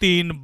3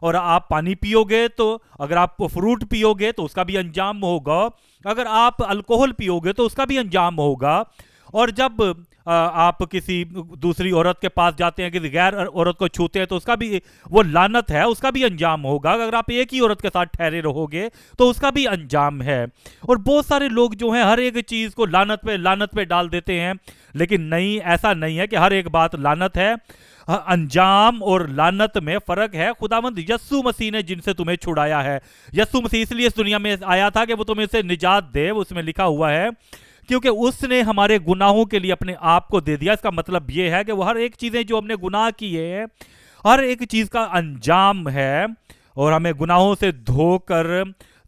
اور آپ پانی پیو گے تو اگر آپ فروٹ پیو گے تو اس کا بھی انجام ہوگا، اگر آپ الکوہل پیو گے تو اس کا بھی انجام ہوگا، اور جب آپ کسی دوسری عورت کے پاس جاتے ہیں، کسی غیر عورت کو چھوتے ہیں تو اس کا بھی وہ لعنت ہے، اس کا بھی انجام ہوگا، اگر آپ ایک ہی عورت کے ساتھ ٹھہرے رہو گے تو اس کا بھی انجام ہے۔ اور بہت سارے لوگ جو ہیں ہر ایک چیز کو لعنت پہ ڈال دیتے ہیں، لیکن نہیں، ایسا نہیں ہے کہ ہر ایک بات لعنت ہے۔ انجام اور لعنت میں فرق ہے۔ خداوند یسوع مسیح نے جن سے تمہیں چھڑایا ہے، یسوع مسیح اس لیے اس دنیا میں آیا تھا کہ وہ تمہیں سے نجات دے، اس میں لکھا ہوا ہے کیونکہ اس نے ہمارے گناہوں کے لیے اپنے آپ کو دے دیا۔ اس کا مطلب یہ ہے کہ وہ ہر ایک چیزیں جو ہم نے گناہ کیے ہیں، ہر ایک چیز کا انجام ہے، اور ہمیں گناہوں سے دھو کر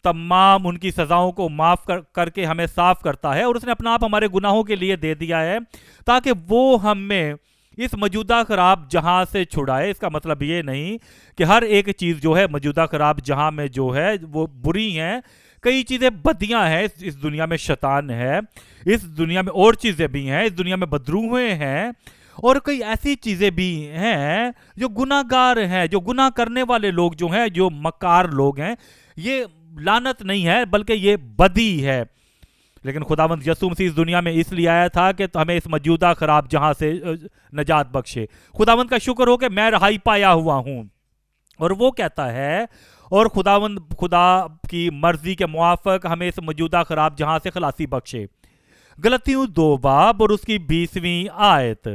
تمام ان کی سزاؤں کو معاف کر کے ہمیں صاف کرتا ہے، اور اس نے اپنا آپ ہمارے گناہوں کے لیے دے دیا ہے تاکہ وہ ہمیں اس موجودہ خراب جہاں سے چھڑائے۔ اس کا مطلب یہ نہیں کہ ہر ایک چیز جو ہے موجودہ خراب جہاں میں جو ہے وہ بری ہیں، کئی چیزیں بدیاں ہیں، اس دنیا میں شیطان ہے، اس دنیا میں اور چیزیں بھی ہیں، اس دنیا میں بدروہیں ہیں، اور کئی ایسی چیزیں بھی ہیں جو گناہ گار ہیں، جو گناہ کرنے والے لوگ جو ہیں، جو مکار لوگ ہیں، یہ لعنت نہیں ہے بلکہ یہ بدی ہے۔ لیکن خداوند یسوع مسیح اس دنیا میں اس لیے آیا تھا کہ ہمیں اس موجودہ خراب جہاں سے نجات بخشے۔ خداوند کا شکر ہو کہ میں رہائی پایا ہوا ہوں، اور وہ کہتا ہے، اور خدا کی مرضی کے موافق ہمیں اس موجودہ خراب جہاں سے خلاصی بخشے۔ غلطیوں 2 باب اور اس کی 20ویں آیت،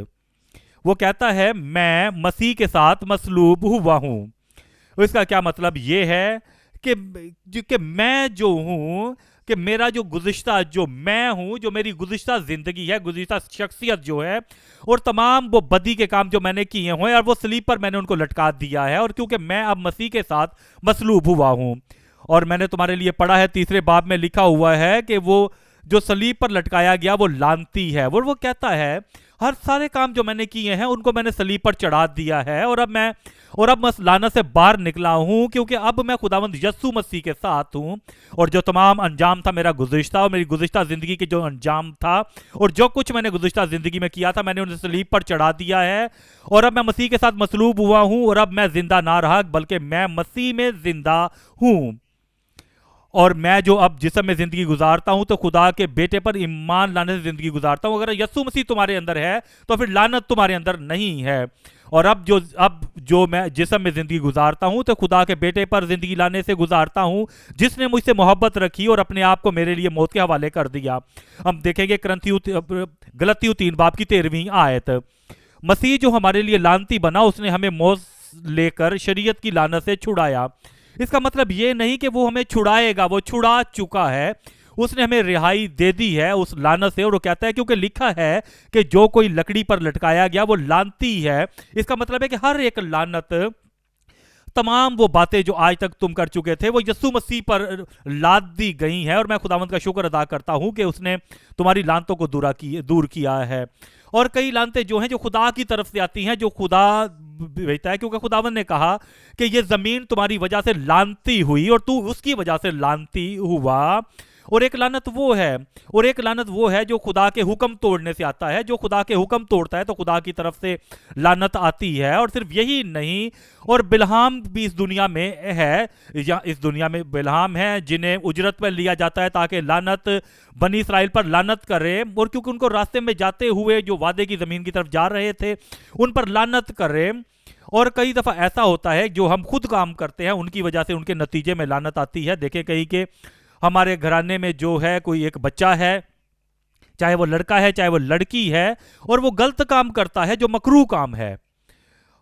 وہ کہتا ہے میں مسیح کے ساتھ مصلوب ہوا ہوں۔ اس کا کیا مطلب یہ ہے کہ میں جو ہوں، کہ میرا جو گزشتہ جو میں ہوں، جو میری گزشتہ زندگی ہے، گزشتہ شخصیت جو ہے، اور تمام وہ بدی کے کام جو میں نے کیے ہوئے، اور وہ صلیب پر میں نے ان کو لٹکا دیا ہے، اور کیونکہ میں اب مسیح کے ساتھ مصلوب ہوا ہوں، اور میں نے تمہارے لیے پڑھا ہے 3 باب میں لکھا ہوا ہے کہ وہ جو صلیب پر لٹکایا گیا وہ لعنتی ہے، وہ کہتا ہے ہر سارے کام جو میں نے کیے ہیں ان کو میں نے صلیب پر چڑھا دیا ہے، اور اب میں لعنت سے باہر نکلا ہوں، کیونکہ اب میں خداوند یسوع مسیح کے ساتھ ہوں، اور جو تمام انجام تھا میرا گزشتہ اور میری گزشتہ زندگی کے جو انجام تھا، اور جو کچھ میں نے گزشتہ زندگی میں کیا تھا، میں نے انہیں صلیب پر چڑھا دیا ہے، اور اب میں مسیح کے ساتھ مصلوب ہوا ہوں، اور اب میں زندہ نہ رہا بلکہ میں مسیح میں زندہ ہوں، اور میں جو اب جسم میں زندگی گزارتا ہوں تو خدا کے بیٹے پر ایمان لانے سے زندگی گزارتا ہوں۔ اگر یسوع مسیح تمہارے اندر ہے تو پھر لعنت تمہارے اندر نہیں ہے، اور اب جو میں جسم میں زندگی گزارتا ہوں تو خدا کے بیٹے پر زندگی لانے سے گزارتا ہوں، جس نے مجھ سے محبت رکھی اور اپنے آپ کو میرے لیے موت کے حوالے کر دیا۔ ہم دیکھیں گے غلطیوں 3 باب کی 13ویں آیت، مسیح جو ہمارے لیے لعنتی بنا، اس نے ہمیں موت لے کر شریعت کی لعنت سے چھڑایا۔ اس کا مطلب یہ نہیں کہ وہ ہمیں چھڑائے گا، وہ چھڑا چکا ہے، اس نے ہمیں رہائی دے دی ہے اس لعنت سے، اور وہ کہتا ہے کیونکہ لکھا ہے کہ جو کوئی لکڑی پر لٹکایا گیا وہ لعنتی ہے۔ اس کا مطلب ہے کہ ہر ایک لعنت، تمام وہ باتیں جو آج تک تم کر چکے تھے وہ یسوع مسیح پر لاد دی گئی ہیں، اور میں خداوند کا شکر ادا کرتا ہوں کہ اس نے تمہاری لعنتوں کو دور کیا ہے۔ اور کئی لعنتیں جو ہیں جو خدا کی طرف سے آتی ہیں، جو خدا بھیجتا ہے، کیونکہ خداوند نے کہا کہ یہ زمین تمہاری وجہ سے لعنتی ہوئی اور تو اس کی وجہ سے لعنتی ہوا۔ اور ایک لعنت وہ ہے جو خدا کے حکم توڑنے سے آتا ہے۔ جو خدا کے حکم توڑتا ہے تو خدا کی طرف سے لعنت آتی ہے۔ اور صرف یہی نہیں، اور بلہام بھی اس دنیا میں ہے، یا اس دنیا میں بلہام ہیں جنہیں اجرت پر لیا جاتا ہے تاکہ لعنت بنی اسرائیل پر لعنت کرے، اور کیونکہ ان کو راستے میں جاتے ہوئے جو وعدے کی زمین کی طرف جا رہے تھے ان پر لعنت کرے۔ اور کئی دفعہ ایسا ہوتا ہے جو ہم خود کام کرتے ہیں ان کی وجہ سے ان کے نتیجے میں لعنت آتی ہے۔ دیکھیں کہیں کہ ہمارے گھرانے میں جو ہے کوئی ایک بچہ ہے، چاہے وہ لڑکا ہے چاہے وہ لڑکی ہے، اور وہ غلط کام کرتا ہے جو مکروہ کام ہے،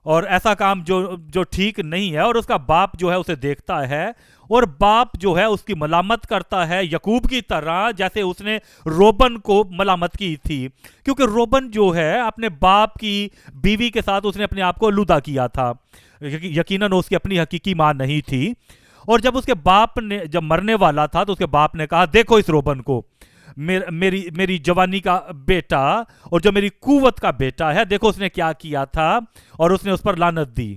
اور ایسا کام جو ٹھیک نہیں ہے، اور اس کا باپ جو ہے اسے دیکھتا ہے، اور باپ جو ہے اس کی ملامت کرتا ہے یعقوب کی طرح، جیسے اس نے روبن کو ملامت کی تھی، کیونکہ روبن جو ہے اپنے باپ کی بیوی کے ساتھ اس نے اپنے آپ کو آلودہ کیا تھا، یقیناً اس کی اپنی حقیقی ماں نہیں تھی۔ اور جب اس کے باپ نے جب مرنے والا تھا تو اس کے باپ نے کہا دیکھو اس روبن کو، میری جوانی کا بیٹا اور جو میری قوت کا بیٹا ہے، دیکھو اس نے کیا کیا تھا، اور اس نے اس پر لعنت دی۔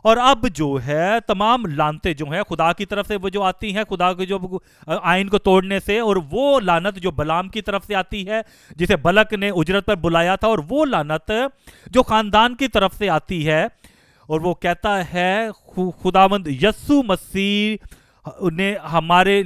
اور اب جو ہے تمام لعنتیں جو ہیں خدا کی طرف سے وہ جو آتی ہیں، خدا کے جو آئین کو توڑنے سے، اور وہ لعنت جو بلام کی طرف سے آتی ہے جسے بلک نے اجرت پر بلایا تھا، اور وہ لعنت جو خاندان کی طرف سے آتی ہے، اور وہ کہتا ہے خداوند یسوع مسیح نے ہمارے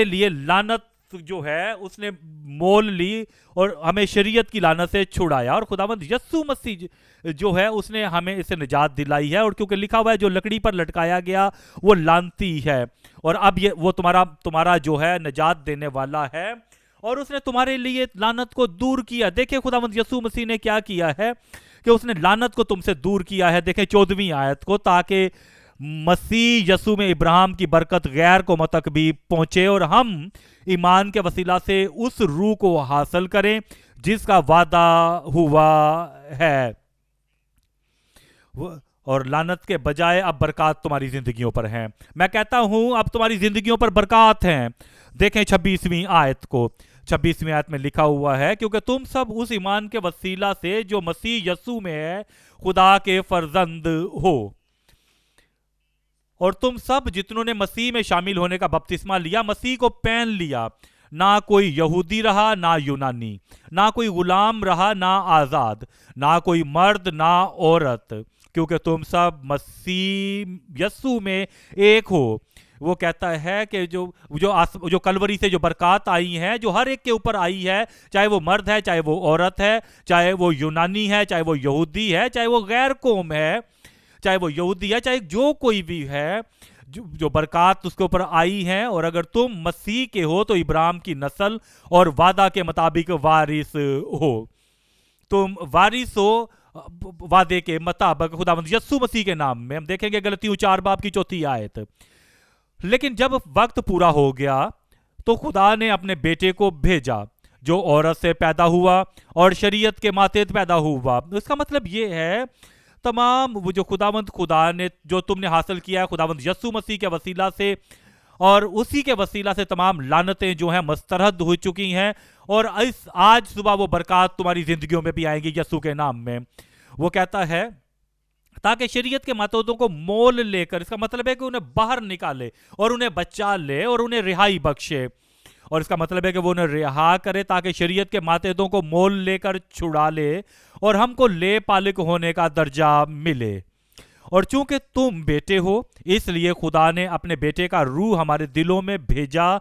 لیے لعنت جو ہے اس نے مول لی اور ہمیں شریعت کی لعنت سے چھڑایا، اور خداوند یسوع مسیح جو ہے اس نے ہمیں اسے نجات دلائی ہے، اور کیونکہ لکھا ہوا ہے جو لکڑی پر لٹکایا گیا وہ لعنتی ہے، اور اب یہ وہ تمہارا جو ہے نجات دینے والا ہے، اور اس نے تمہارے لیے لعنت کو دور کیا۔ دیکھیں خداوند یسوع مسیح نے کیا کیا ہے کہ اس نے لعنت کو تم سے دور کیا ہے۔ دیکھیں 14ویں آیت کو، تاکہ مسیح یسوع میں ابراہیم کی برکت غیر قوموں تک بھی پہنچے اور ہم ایمان کے وسیلہ سے اس روح کو حاصل کریں جس کا وعدہ ہوا ہے، اور لعنت کے بجائے اب برکات تمہاری زندگیوں پر ہیں۔ میں کہتا ہوں اب تمہاری زندگیوں پر برکات ہیں۔ دیکھیں 26ویں آیت کو، 26ویں آیت میں لکھا ہوا ہے کیونکہ تم سب اس ایمان کے وسیلہ سے جو مسیح یسوع میں ہے خدا کے فرزند ہو، اور تم سب جتنوں نے مسیح میں شامل ہونے کا بپتسمہ لیا مسیح کو پہن لیا، نہ کوئی یہودی رہا نہ یونانی، نہ کوئی غلام رہا نہ آزاد، نہ کوئی مرد نہ عورت، کیونکہ تم سب مسیح یسوع میں ایک ہو۔ وہ کہتا ہے کہ جو کلوری سے جو برکات آئی ہیں، جو ہر ایک کے اوپر آئی ہے، چاہے وہ مرد ہے، چاہے وہ عورت ہے، چاہے وہ یونانی ہے، چاہے وہ یہودی ہے، چاہے وہ غیر قوم ہے، چاہے وہ یہودی ہے، چاہے جو کوئی بھی ہے، جو برکات اس کے اوپر آئی ہیں، اور اگر تم مسیح کے ہو تو ابراہیم کی نسل اور وعدہ کے مطابق وارث ہو۔ تم وارث ہو وعدے کے مطابق خداوند یسوع مسیح کے نام میں۔ ہم دیکھیں گے غلطیوں 4 باب کی 4 آیت۔ لیکن جب وقت پورا ہو گیا تو خدا نے اپنے بیٹے کو بھیجا جو عورت سے پیدا ہوا اور شریعت کے ماتحت پیدا ہوا۔ اس کا مطلب یہ ہے تمام وہ جو خدا نے جو تم نے حاصل کیا ہے خداوند یسوع مسیح کے وسیلہ سے، اور اسی کے وسیلہ سے تمام لعنتیں جو ہیں مسترد ہو چکی ہیں، اور آج صبح وہ برکات تمہاری زندگیوں میں بھی آئیں گی یسوع کے نام میں۔ وہ کہتا ہے تاکہ شریعت کے ماتحتوں کو مول لے کر، اس کا مطلب ہے کہ انہیں باہر نکالے اور انہیں بچا لے اور انہیں رہائی بخشے، اور اس کا مطلب ہے کہ وہ انہیں رہا کرے تاکہ شریعت کے ماتحتوں کو مول لے کر چھڑا لے اور ہم کو لے پالک ہونے کا درجہ ملے۔ اور چونکہ تم بیٹے ہو اس لیے خدا نے اپنے بیٹے کا روح ہمارے دلوں میں بھیجا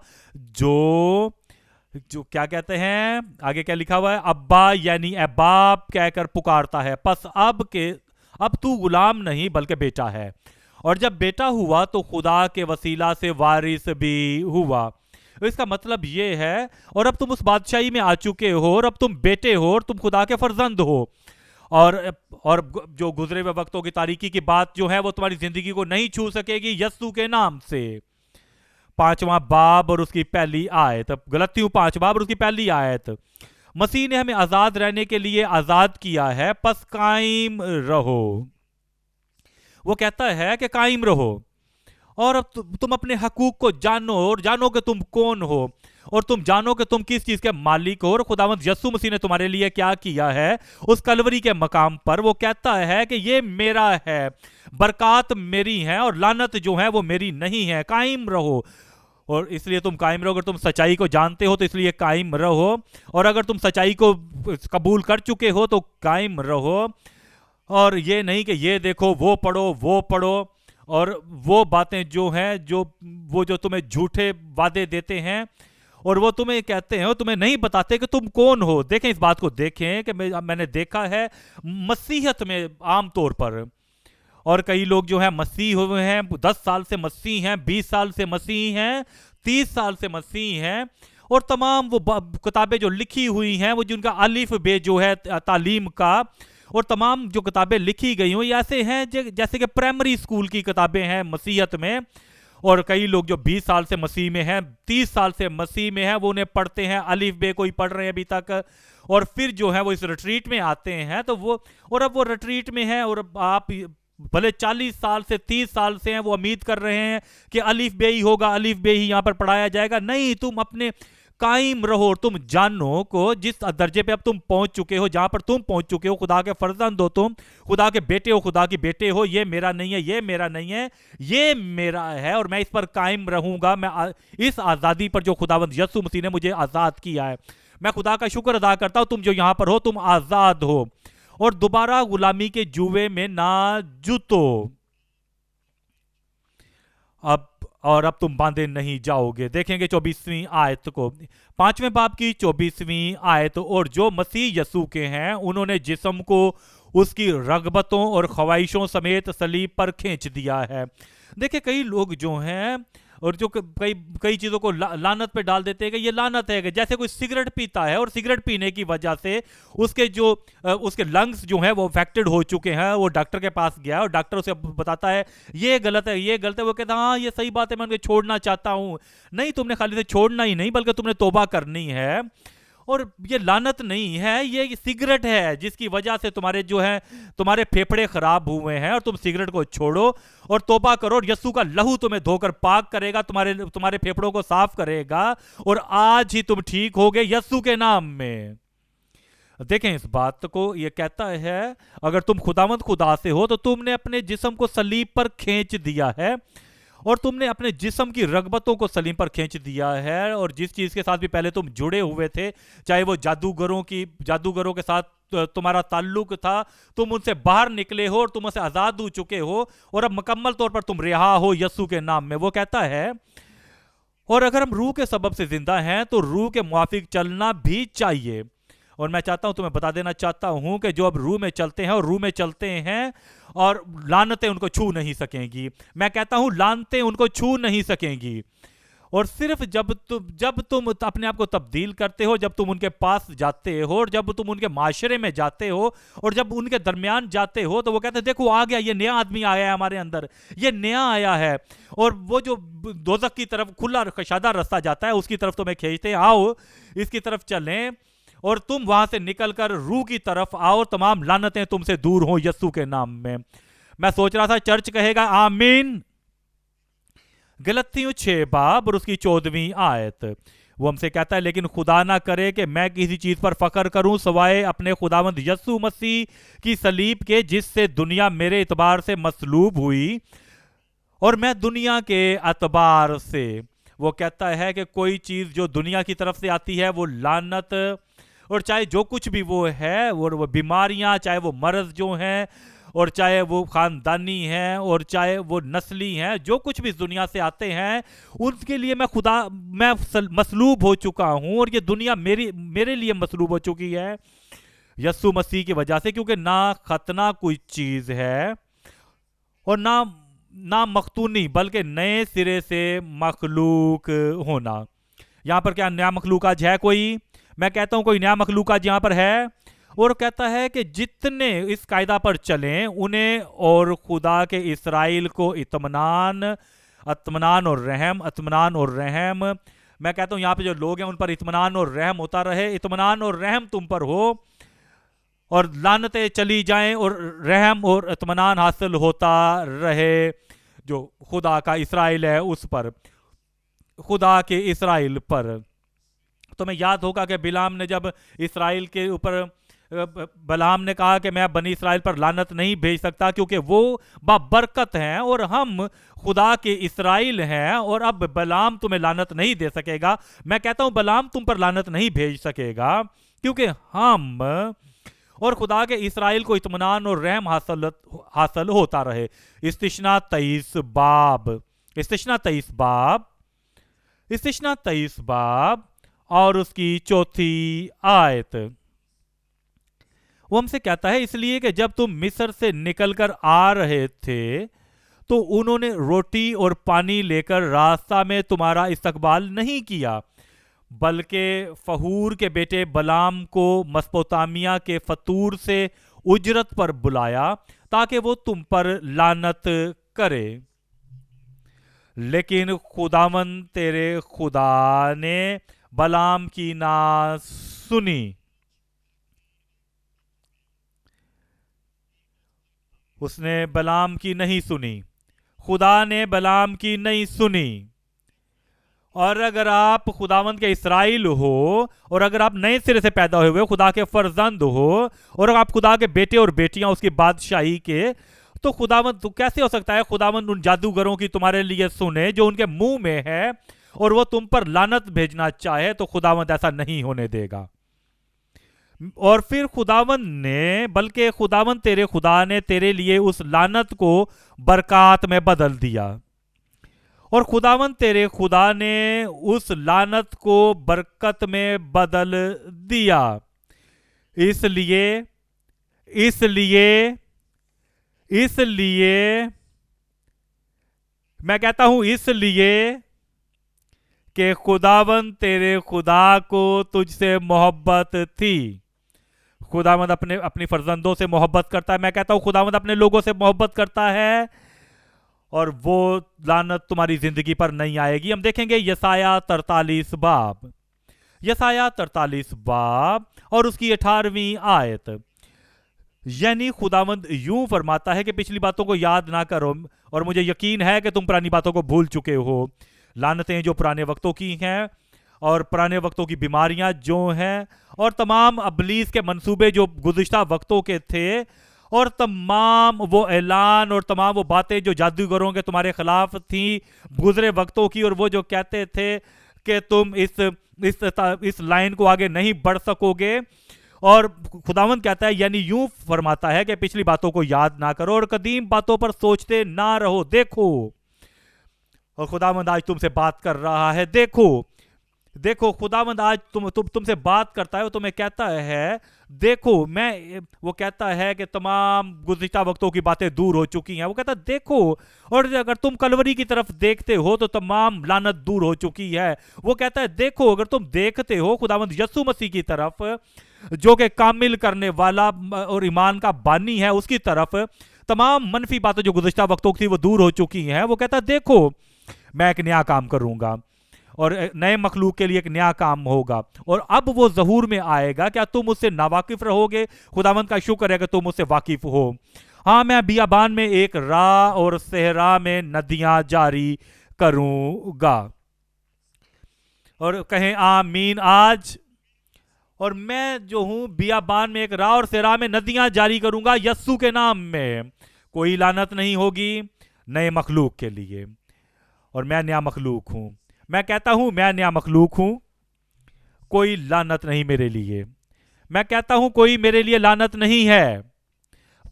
جو کیا کہتے ہیں آگے کیا لکھا ہوا ہے، ابا یعنی اے باپ کہہ کر پکارتا ہے، پس اب تو غلام نہیں بلکہ بیٹا ہے، اور جب بیٹا ہوا تو خدا کے وسیلہ سے وارث بھی ہوا۔ اس کا مطلب یہ ہے اور اب تم اس بادشاہی میں آ چکے ہو، اور اب تم بیٹے ہو اور تم خدا کے فرزند ہو، اور جو گزرے ہوئے وقتوں کی تاریکی کی بات جو ہے وہ تمہاری زندگی کو نہیں چھو سکے گی یسوع کے نام سے۔ 5واں باب اور اس کی پہلی آیت، غلطیوں 5 باب اور اس کی پہلی آیت، مسیح نے ہمیں آزاد رہنے کے لیے آزاد کیا ہے، پس قائم رہو۔ وہ کہتا ہے کہ قائم رہو، اور اب تم اپنے حقوق کو جانو، اور جانو کہ تم کون ہو، اور تم جانو کہ تم کس چیز کے مالک ہو، اور خداوند یسوع مسیح نے تمہارے لیے کیا کیا ہے اس کلوری کے مقام پر۔ وہ کہتا ہے کہ یہ میرا ہے، برکات میری ہیں اور لعنت جو ہے وہ میری نہیں ہے، قائم رہو۔ اور اس لیے تم قائم رہو، اگر تم سچائی کو جانتے ہو تو اس لیے قائم رہو، اور اگر تم سچائی کو قبول کر چکے ہو تو قائم رہو، اور یہ نہیں کہ یہ دیکھو وہ پڑھو اور وہ باتیں جو ہیں جو تمہیں جھوٹے وعدے دیتے ہیں اور وہ تمہیں کہتے ہیں، تمہیں نہیں بتاتے کہ تم کون ہو۔ دیکھیں اس بات کو دیکھیں کہ میں نے دیکھا ہے مسیحیت میں عام طور پر، اور کئی لوگ جو ہیں مسیح ہوئے ہیں، 10 سال سے مسیح ہیں، 20 سال سے مسیح ہیں، 30 سال سے مسیح ہیں، اور تمام وہ کتابیں جو لکھی ہوئی ہیں وہ جن کا الف بے جو ہے تعلیم کا، اور تمام جو کتابیں لکھی گئی ہوں یہ ایسے ہیں جیسے کہ پرائمری اسکول کی کتابیں ہیں مسیحیت میں، اور کئی لوگ جو 20 سال سے مسیح میں ہیں، 30 سال سے مسیح میں ہیں، وہ انہیں پڑھتے ہیں، الف بے کوئی پڑھ رہے ہیں ابھی تک، اور پھر جو ہے وہ اس ریٹریٹ میں آتے ہیں تو اور اب وہ ریٹریٹ میں ہیں، اور آپ بھلے 40 سال سے 30 سال سے ہیں، وہ امید کر رہے ہیں کہ الف بے ہی ہوگا، الف بے ہی یہاں پر پڑھایا جائے گا۔ نہیں، تم اپنے قائم رہو اور تم جانو کو جس درجے پہ اب تم پہنچ چکے ہو، جہاں پر تم پہنچ چکے ہو، خدا کے فرزند ہو، تم خدا کے بیٹے ہو، خدا کی بیٹے ہو، یہ میرا نہیں ہے، یہ میرا نہیں ہے، یہ میرا ہے، اور میں اس پر قائم رہوں گا۔ میں اس آزادی پر جو خداوند یسوع مسیح نے مجھے آزاد کیا ہے، میں خدا کا شکر ادا کرتا ہوں۔ تم جو یہاں پر ہو تم آزاد ہو، اور دوبارہ غلامی کے جوئے میں نہ جتو، اب تم باندھے نہیں جاؤ گے۔ دیکھیں گے 24ویں آیت کو، 5ویں باب کی 24ویں آیت۔ اور جو مسیح یسوع کے ہیں انہوں نے جسم کو اس کی رغبتوں اور خواہشوں سمیت صلیب پر کھینچ دیا ہے۔ دیکھیں کئی لوگ جو ہیں اور جو کئی چیزوں کو لعنت پہ ڈال دیتے ہیں کہ یہ لعنت ہے، کہ جیسے کوئی سگریٹ پیتا ہے اور سگریٹ پینے کی وجہ سے اس کے لنگس جو ہیں وہ افیکٹڈ ہو چکے ہیں، وہ ڈاکٹر کے پاس گیا اور ڈاکٹر اسے بتاتا ہے یہ غلط ہے یہ غلط ہے، وہ کہتا ہے ہاں یہ صحیح بات ہے میں ان کو چھوڑنا چاہتا ہوں۔ نہیں، تم نے خالی سے چھوڑنا ہی نہیں بلکہ تم نے توبہ کرنی ہے۔ اور یہ لعنت نہیں ہے، یہ سگریٹ ہے جس کی وجہ سے تمہارے پھیپھڑے خراب ہوئے ہیں، اور تم سگریٹ کو چھوڑو اور توبہ کرو، اور یسوع کا لہو تمہیں دھو کر پاک کرے گا، تمہارے پھیپھڑوں کو صاف کرے گا، اور آج ہی تم ٹھیک ہوگے یسوع کے نام میں۔ دیکھیں اس بات کو، یہ کہتا ہے اگر تم خداوند خدا سے ہو تو تم نے اپنے جسم کو صلیب پر کھینچ دیا ہے، اور تم نے اپنے جسم کی رغبتوں کو صلیب پر کھینچ دیا ہے، اور جس چیز کے ساتھ بھی پہلے تم جڑے ہوئے تھے، چاہے وہ جادوگروں کے ساتھ تمہارا تعلق تھا، تم ان سے باہر نکلے ہو اور تم ان سے آزاد ہو چکے ہو، اور اب مکمل طور پر تم رہا ہو یسوع کے نام میں۔ وہ کہتا ہے اور اگر ہم روح کے سبب سے زندہ ہیں تو روح کے موافق چلنا بھی چاہیے۔ اور میں چاہتا ہوں، تمہیں بتا دینا چاہتا ہوں کہ جو اب روح میں چلتے ہیں اور روح میں چلتے ہیں، اور لعنتیں ان کو چھو نہیں سکیں گی۔ میں کہتا ہوں لعنتیں ان کو چھو نہیں سکیں گی۔ اور صرف جب تم اپنے آپ کو تبدیل کرتے ہو، جب تم ان کے پاس جاتے ہو، اور جب تم ان کے معاشرے میں جاتے ہو، اور جب ان کے درمیان جاتے ہو، تو وہ کہتے ہیں دیکھو آ گیا، یہ نیا آدمی آیا ہے ہمارے اندر، یہ نیا آیا ہے، اور وہ جو دوزخ کی طرف کھلا کشادہ رستہ جاتا ہے اس کی طرف تمہیں کھینچتے ہیں، آؤ اس کی طرف چلیں، اور تم وہاں سے نکل کر روح کی طرف آؤ، تمام لعنتیں تم سے دور ہوں یسوع کے نام میں۔ میں سوچ رہا تھا چرچ کہے گا آمین۔ غلطیوں 6 باب اور اس کی 14ویں آیت، وہ ہم سے کہتا ہے لیکن خدا نہ کرے کہ میں کسی چیز پر فخر کروں سوائے اپنے خداوند یسوع مسیح کی صلیب کے، جس سے دنیا میرے اعتبار سے مصلوب ہوئی اور میں دنیا کے اعتبار سے۔ وہ کہتا ہے کہ کوئی چیز جو دنیا کی طرف سے آتی ہے وہ لعنت، اور چاہے جو کچھ بھی وہ ہے، وہ بیماریاں، چاہے وہ مرض جو ہیں، اور چاہے وہ خاندانی ہیں، اور چاہے وہ نسلی ہیں، جو کچھ بھی اس دنیا سے آتے ہیں ان کے لیے میں مصلوب ہو چکا ہوں، اور یہ دنیا میرے لیے مصلوب ہو چکی ہے یسوع مسیح کی وجہ سے، کیونکہ نہ ختنہ کوئی چیز ہے اور نہ مختونی بلکہ نئے سرے سے مخلوق ہونا۔ یہاں پر کیا نیا مخلوق آج ہے کوئی؟ میں کہتا ہوں کوئی نیا مخلوق آج یہاں پر ہے، اور کہتا ہے کہ جتنے اس قاعدہ پر چلیں انہیں اور خدا کے اسرائیل کو اطمینان اور رحم، میں کہتا ہوں یہاں پہ جو لوگ ہیں ان پر اطمینان اور رحم ہوتا رہے، اطمینان اور رحم تم پر ہو، اور لعنتیں چلی جائیں اور رحم اور اطمینان حاصل ہوتا رہے جو خدا کا اسرائیل ہے اس پر، خدا کے اسرائیل پر۔ تمہیں یاد ہوگا کہ بلام نے جب اسرائیل کے اوپر بلام نے کہا کہ میں بنی اسرائیل پر لعنت نہیں بھیج سکتا کیونکہ وہ بابرکت ہیں اور ہم خدا کے اسرائیل ہیں، اور اب بلام تمہیں لعنت نہیں دے سکے گا۔ میں کہتا ہوں بلام تم پر لعنت نہیں بھیج سکے گا کیونکہ ہم اور خدا کے اسرائیل کو اطمینان اور رحم حاصل ہوتا رہے۔ استثنا 23 باب اور اس کی 4 آیت، وہ ہم سے کہتا ہے اس لیے کہ جب تم مصر سے نکل کر آ رہے تھے تو انہوں نے روٹی اور پانی لے کر راستہ میں تمہارا استقبال نہیں کیا، بلکہ فہور کے بیٹے بلام کو مسپوتامیہ کے فتور سے اجرت پر بلایا تاکہ وہ تم پر لعنت کرے۔ لیکن خداوند تیرے خدا نے بلام کی نہ سنی، اس نے بلام کی نہیں سنی، خدا نے بلام کی نہیں سنی۔ اور اگر آپ خداوند کے اسرائیل ہو، اور اگر آپ نئے سرے سے پیدا ہوئے ہوئے خدا کے فرزند ہو، اور اگر آپ خدا کے بیٹے اور بیٹیاں اس کی بادشاہی کے، تو خداوند کیسے ہو سکتا ہے خداوند ان جادوگروں کی تمہارے لیے سنے جو ان کے منہ میں ہے، اور وہ تم پر لعنت بھیجنا چاہے؟ تو خداوند ایسا نہیں ہونے دے گا۔ اور پھر خداوند نے، بلکہ خداوند تیرے خدا نے تیرے لیے اس لعنت کو برکات میں بدل دیا، اور خداوند تیرے خدا نے اس لعنت کو برکت میں بدل دیا۔ اس لیے میں کہتا ہوں، اس لیے کہ خداوند تیرے خدا کو تجھ سے محبت تھی۔ خداوند اپنی فرزندوں سے محبت کرتا ہے۔ میں کہتا ہوں خداوند اپنے لوگوں سے محبت کرتا ہے، اور وہ لعنت تمہاری زندگی پر نہیں آئے گی۔ ہم دیکھیں گے یسایہ 43 باب اور اس کی 18ویں آیت۔ یعنی خداوند یوں فرماتا ہے کہ پچھلی باتوں کو یاد نہ کرو، اور مجھے یقین ہے کہ تم پرانی باتوں کو بھول چکے ہو۔ لعنتیں جو پرانے وقتوں کی ہیں، اور پرانے وقتوں کی بیماریاں جو ہیں، اور تمام ابلیس کے منصوبے جو گزشتہ وقتوں کے تھے، اور تمام وہ اعلان اور تمام وہ باتیں جو جادوگروں کے تمہارے خلاف تھیں گزرے وقتوں کی، اور وہ جو کہتے تھے کہ تم اس لائن کو آگے نہیں بڑھ سکو گے، اور خداوند کہتا ہے، یعنی یوں فرماتا ہے کہ پچھلی باتوں کو یاد نہ کرو اور قدیم باتوں پر سوچتے نہ رہو۔ دیکھو، اور خداوند آج تم سے بات کر رہا ہے۔ دیکھو خداوند آج تم سے بات کرتا ہے، وہ تمہیں کہتا ہے دیکھو، وہ کہتا ہے کہ تمام گزشتہ وقتوں کی باتیں دور ہو چکی ہیں۔ وہ کہتا ہے دیکھو، اور اگر تم کلوری کی طرف دیکھتے ہو تو تمام لعنت دور ہو چکی ہے۔ وہ کہتا ہے دیکھو، اگر تم دیکھتے ہو خداوند یسوع مسیح کی طرف، جو کہ کامل کرنے والا اور ایمان کا بانی ہے، اس کی طرف، تمام منفی باتیں جو گزشتہ وقتوں کی وہ دور ہو چکی ہیں۔ وہ کہتا ہے دیکھو، میں ایک نیا کام کروں گا، اور نئے مخلوق کے لیے ایک نیا کام ہوگا، اور اب وہ ظہور میں آئے گا۔ کیا تم اس سے ناواقف رہو گے؟ خداوند کا شکر ہے کہ تم اس سے واقف ہو۔ ہاں، میں بیابان میں ایک راہ اور صحرا میں ندیاں جاری کروں گا۔ اور کہیں آمین آج۔ اور میں جو ہوں بیابان میں ایک راہ اور صحرا میں ندیاں جاری کروں گا یسوع کے نام میں۔ کوئی لعنت نہیں ہوگی نئے مخلوق کے لیے، اور میں نیا مخلوق ہوں۔ میں کہتا ہوں میں نیا مخلوق ہوں، کوئی لعنت نہیں میرے لیے۔ میں کہتا ہوں کوئی میرے لیے لعنت نہیں ہے،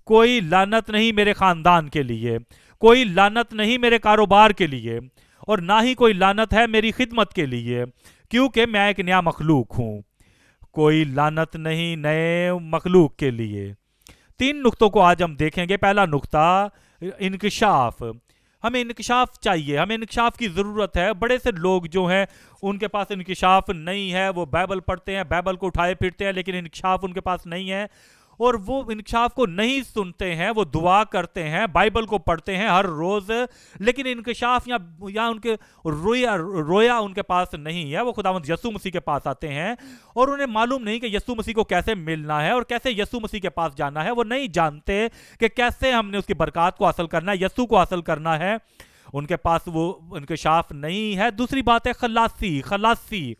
کوئی لعنت نہیں میرے خاندان کے لیے، کوئی لعنت نہیں میرے کاروبار کے لیے، اور نہ ہی کوئی لعنت ہے میری خدمت کے لیے، کیونکہ میں ایک نیا مخلوق ہوں۔ کوئی لعنت نہیں نئے مخلوق کے لیے۔ 3 نقطوں کو آج ہم دیکھیں گے۔ پہلا نقطہ، انکشاف۔ ہمیں انکشاف چاہیے، ہمیں انکشاف کی ضرورت ہے۔ بڑے سے لوگ جو ہیں ان کے پاس انکشاف نہیں ہے، وہ بائبل پڑھتے ہیں، بائبل کو اٹھائے پھرتے ہیں، لیکن انکشاف ان کے پاس نہیں ہے، اور وہ انکشاف کو نہیں سنتے ہیں۔ وہ دعا کرتے ہیں، بائبل کو پڑھتے ہیں ہر روز، لیکن انکشاف یا ان کے رویا ان کے پاس نہیں ہے۔ وہ خداوند یسوع مسیح کے پاس آتے ہیں، اور انہیں معلوم نہیں کہ یسوع مسیح کو کیسے ملنا ہے اور کیسے یسوع مسیح کے پاس جانا ہے۔ وہ نہیں جانتے کہ کیسے ہم نے اس کی برکات کو حاصل کرنا ہے، یسوع کو حاصل کرنا ہے۔ ان کے پاس وہ انکشاف نہیں ہے۔ دوسری بات ہے خلاصی،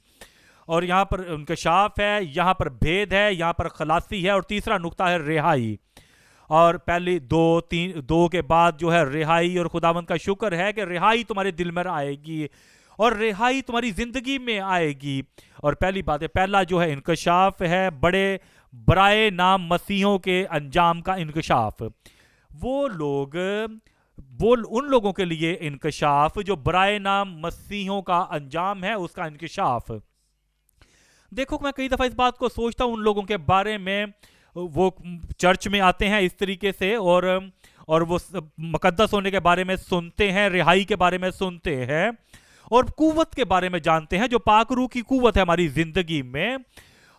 اور یہاں پر انکشاف ہے، یہاں پر بھید ہے، یہاں پر خلاصی ہے۔ اور تیسرا نقطہ ہے رہائی۔ اور پہلی دو کے بعد جو ہے رہائی، اور خداوند کا شکر ہے کہ رہائی تمہارے دل میں آئے گی، اور رہائی تمہاری زندگی میں آئے گی۔ اور پہلی بات ہے، پہلا جو ہے انکشاف ہے، بڑے برائے نام مسیحوں کے انجام کا انکشاف۔ ان لوگوں کے لیے انکشاف جو برائے نام مسیحوں کا انجام ہے، اس کا انکشاف۔ دیکھو، میں کئی دفعہ اس بات کو سوچتا ہوں ان لوگوں کے بارے میں، وہ چرچ میں آتے ہیں اس طریقے سے، اور وہ مقدس ہونے کے بارے میں سنتے ہیں، رہائی کے بارے میں سنتے ہیں، اور قوت کے بارے میں جانتے ہیں، جو پاک روح کی قوت ہے ہماری زندگی میں،